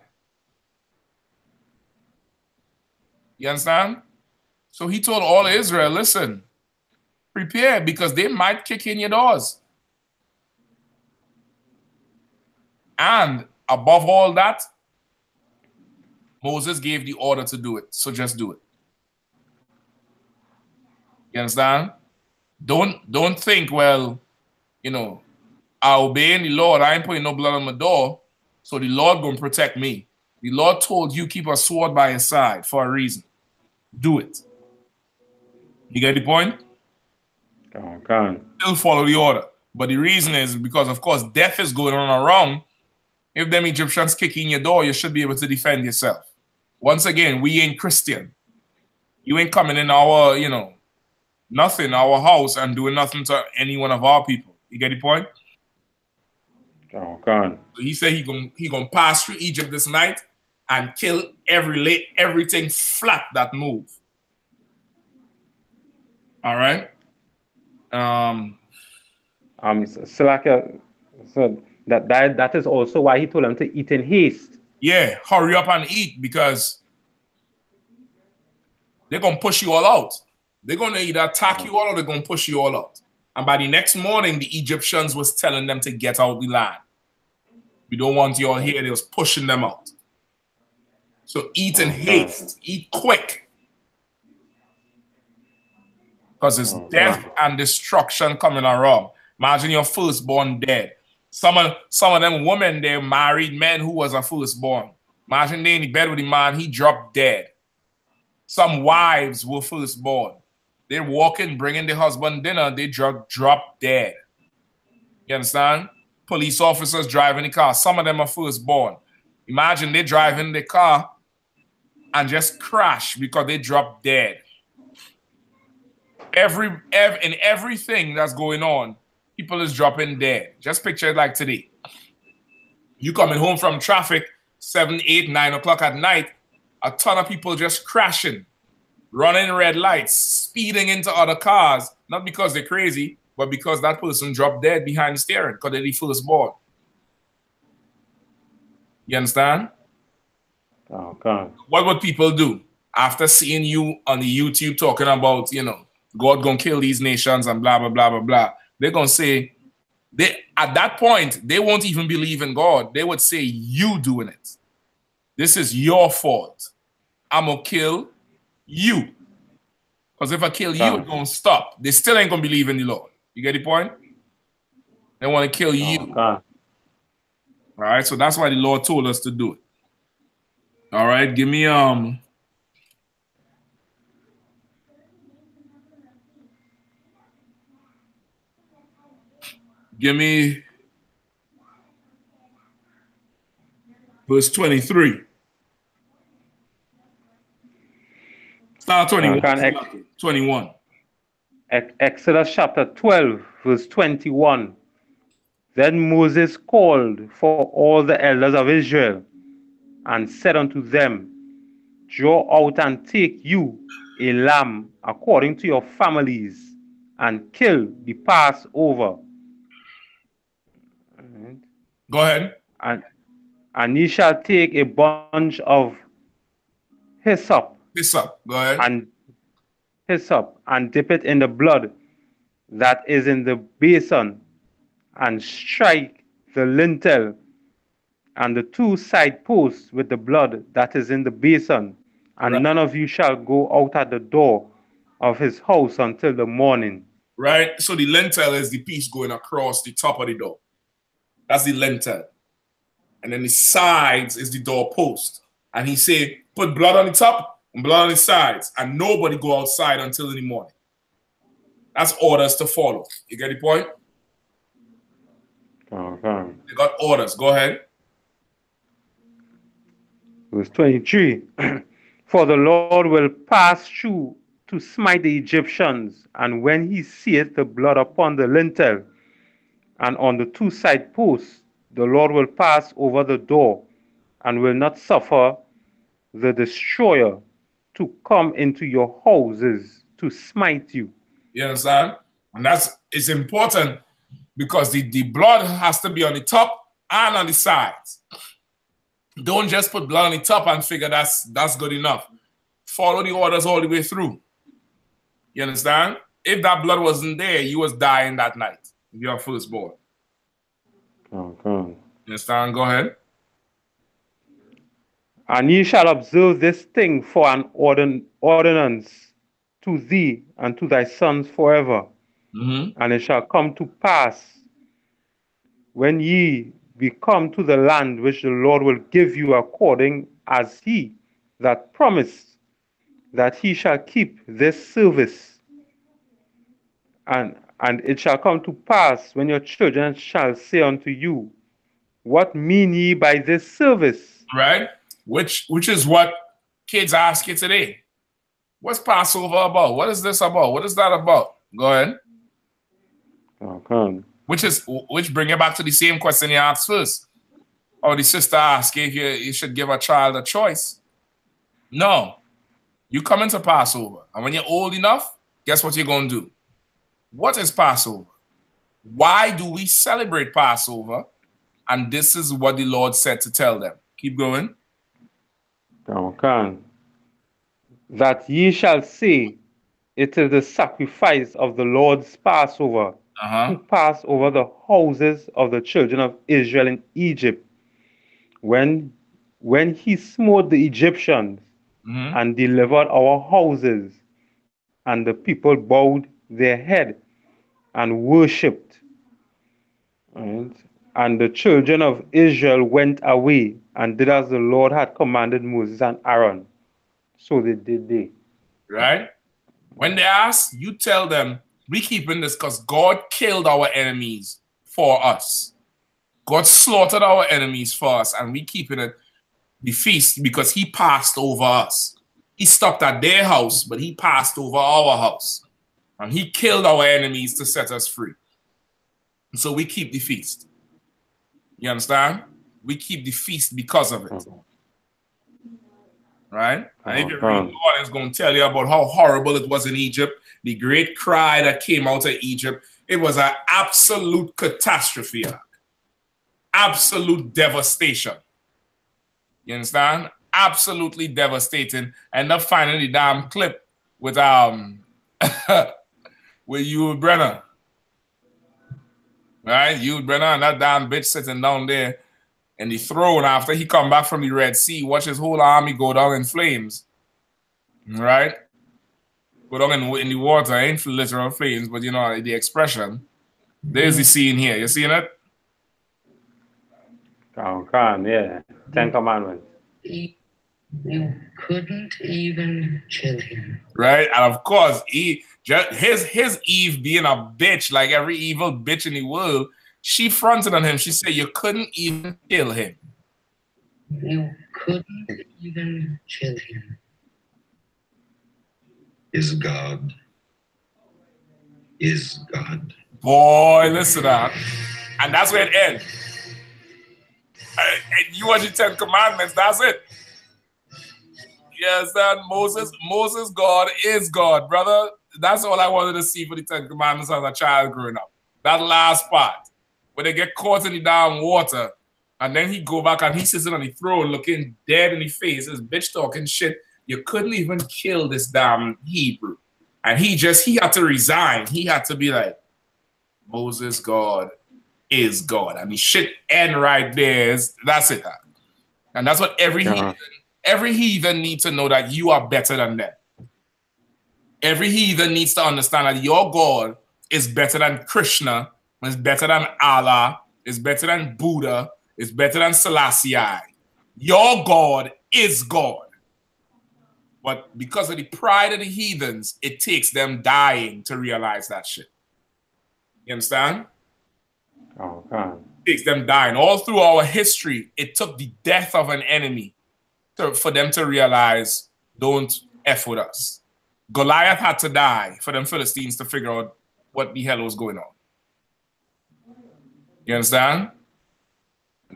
You understand? So he told all of Israel, listen, prepare because they might kick in your doors. And above all that, Moses gave the order to do it. So just do it. You understand? Don't think, well, you know, I obeying the Lord. I ain't putting no blood on my door. So the Lord gonna protect me. The Lord told you keep a sword by your side for a reason. Do it. You get the point? Okay. Still follow the order. But the reason is because, of course, death is going on around. If them Egyptians kick in your door, you should be able to defend yourself. Once again, we ain't Christian. You ain't coming in our, you know, nothing, our house and doing nothing to any one of our people. You get the point? Okay. So he said he gonna pass through Egypt this night and kill everything flat that move. All right. So that is also why he told them to eat in haste. Yeah, hurry up and eat because they're gonna push you all out. They're gonna either attack you all or they're gonna push you all out. And by the next morning, the Egyptians was telling them to get out the land. We don't want you all here. They was pushing them out. So eat in haste, eat quick. Because it's death and destruction coming around. Imagine your firstborn dead. Some of them women, they married men who was a firstborn. Imagine they in the bed with the man, he dropped dead. Some wives were firstborn. They're walking, bringing the husband dinner, they drop dead. You understand? Police officers driving the car. Some of them are firstborn. Imagine they driving the car and just crash because they drop dead. In everything that's going on, people is dropping dead. Just picture it like today. You coming home from traffic, 7, 8, 9 o'clock at night, a ton of people just crashing, running red lights, speeding into other cars, not because they're crazy, but because that person dropped dead behind the steering because they're the firstborn. You understand? Okay. What would people do after seeing you on the YouTube talking about, you know, God gonna kill these nations and blah, blah, blah, blah, blah? They're gonna say, at that point, they won't even believe in God. They would say, you doing it. This is your fault. I'm gonna kill you. Because if I kill you, it's gonna stop. They still ain't gonna believe in the Lord. You get the point? They want to kill you. All right, so that's why the Lord told us to do it. All right, give me verse 23. Start 21. 21. Exodus chapter 12, verse 21. Then Moses called for all the elders of Israel and said unto them, draw out and take you a lamb according to your families, and kill the Passover. Go ahead. And ye shall take a bunch of hyssop. Hyssop, go ahead. And hyssop, and dip it in the blood that is in the basin, and strike the lintel and the 2 side posts with the blood that is in the basin, and Right. none of you shall go out at the door of his house until the morning. Right? So the lintel is the piece going across the top of the door. That's the lintel. And then the sides is the door post. And he said, put blood on the top and blood on the sides, and nobody go outside until in the morning. That's orders to follow. You get the point? Okay. They got orders. Go ahead. Verse 23. For the Lord will pass through to smite the Egyptians, and when he seeth the blood upon the lintel and on the 2 side posts, the Lord will pass over the door and will not suffer the destroyer to come into your houses to smite you. You understand? And it's important because the blood has to be on the top and on the sides. Don't just put blood on the top and figure that's good enough. Follow the orders all the way through. You understand? If that blood wasn't there, you was dying that night. Your firstborn. Okay. You understand? Go ahead. And ye shall observe this thing for an ordinance to thee and to thy sons forever. And it shall come to pass, when ye be come to the land which the Lord will give you according as he that promised, that he shall keep this service. And it shall come to pass, when your children shall say unto you, what mean ye by this service? Right? Which is what kids ask you today. What's Passover about? What is this about? What is that about? Go ahead. Okay. Which bring you back to the same question you asked first. Or the sister asked if you should give a child a choice. No. You come into Passover, and when you're old enough, guess what you're going to do? What is Passover? Why do we celebrate Passover? And this is what the Lord said to tell them. Keep going. Okay. That ye shall say, it is the sacrifice of the Lord's Passover, who passed over the houses of the children of Israel in Egypt, when he smote the Egyptians and delivered our houses, and the people bowed their head and worshipped. Right? And the children of Israel went away and did as the Lord had commanded Moses and Aaron. So they did. Right? When they ask, you tell them, we keeping this because God killed our enemies for us. God slaughtered our enemies for us, and we keeping it the feast because he passed over us. He stopped at their house, but he passed over our house. And he killed our enemies to set us free. And so we keep the feast. You understand? We keep the feast because of it. Right? And if you read on, it's going to tell you about how horrible it was in Egypt, the great cry that came out of Egypt. It was an absolute catastrophe. Absolute devastation. You understand? Absolutely devastating. I ended up finding the damn clip with with Yul Brenner. Right? Yul Brenner and that damn bitch sitting down there in the throne after he come back from the Red Sea, watch his whole army go down in flames. Right? Go down in the water, ain't literal flames, but you know, the expression. There's the scene here. You seeing it? Oh, God, yeah. 10 Commandments. You couldn't even kill him. Right? And of course, his Eve being a bitch, like every evil bitch in the world, she fronted on him. She said, you couldn't even kill him. You couldn't even kill him. Is God. Boy, listen up. And that's where it ends. And you watch the 10 Commandments, that's it. Yes, that Moses, God is God, brother. That's all I wanted to see for the 10 Commandments as a child growing up. That last part, where they get caught in the damn water, and then he go back and he sits on the throne looking dead in the face, this bitch talking shit. You couldn't even kill this damn Hebrew. And he had to resign. He had to be like, Moses, God is God. I mean, shit end right there. That's it. And that's what every heathen needs to know, that you are better than them. Every heathen needs to understand that your God is better than Krishna, is better than Allah, is better than Buddha, is better than Selassie. Your God is God. But because of the pride of the heathens, it takes them dying to realize that shit. You understand? Oh, God. It takes them dying. All through our history, it took the death of an enemy for them to realize, don't F with us. Goliath had to die for them Philistines to figure out what the hell was going on. You understand?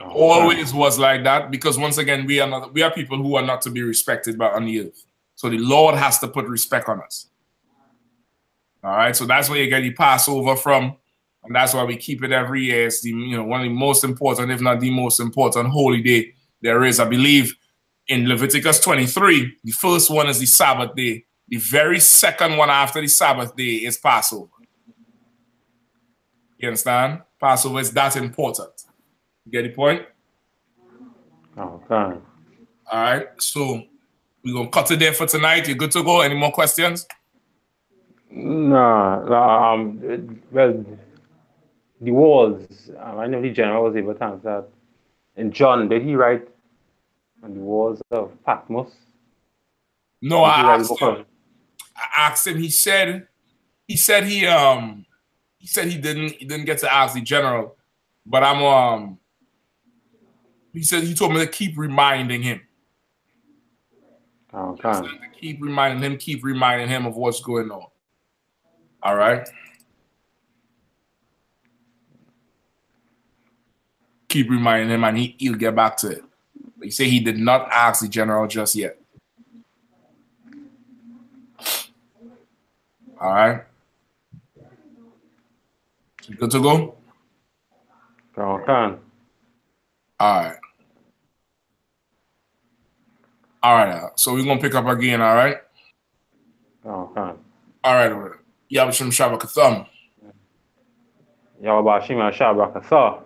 Oh, always was like that, because once again, we are people who are not to be respected on the earth. So the Lord has to put respect on us. All right, so that's where you get the Passover from, and that's why we keep it every year. It's one of the most important, if not the most important, holy day there is. I believe in Leviticus 23, the first one is the Sabbath day. The very second one after the Sabbath day is Passover. You understand? Passover is that important. You get the point? Okay. All right, so we're going to cut it there for tonight. You good to go? Any more questions? No. Well, the walls, I know the general was able to answer that. And John, did he write on the walls of Patmos? No, I asked him. He said he didn't get to ask the general, but he told me to keep reminding him. Okay. Keep reminding him of what's going on. All right. Keep reminding him, and he'll get back to it. But he said he did not ask the general just yet. All right. So good to go? Okay. All right. All right. So we're going to pick up again, all right? Okay. All right. Yabashim Shabakatham. Yabashim Shabakatham.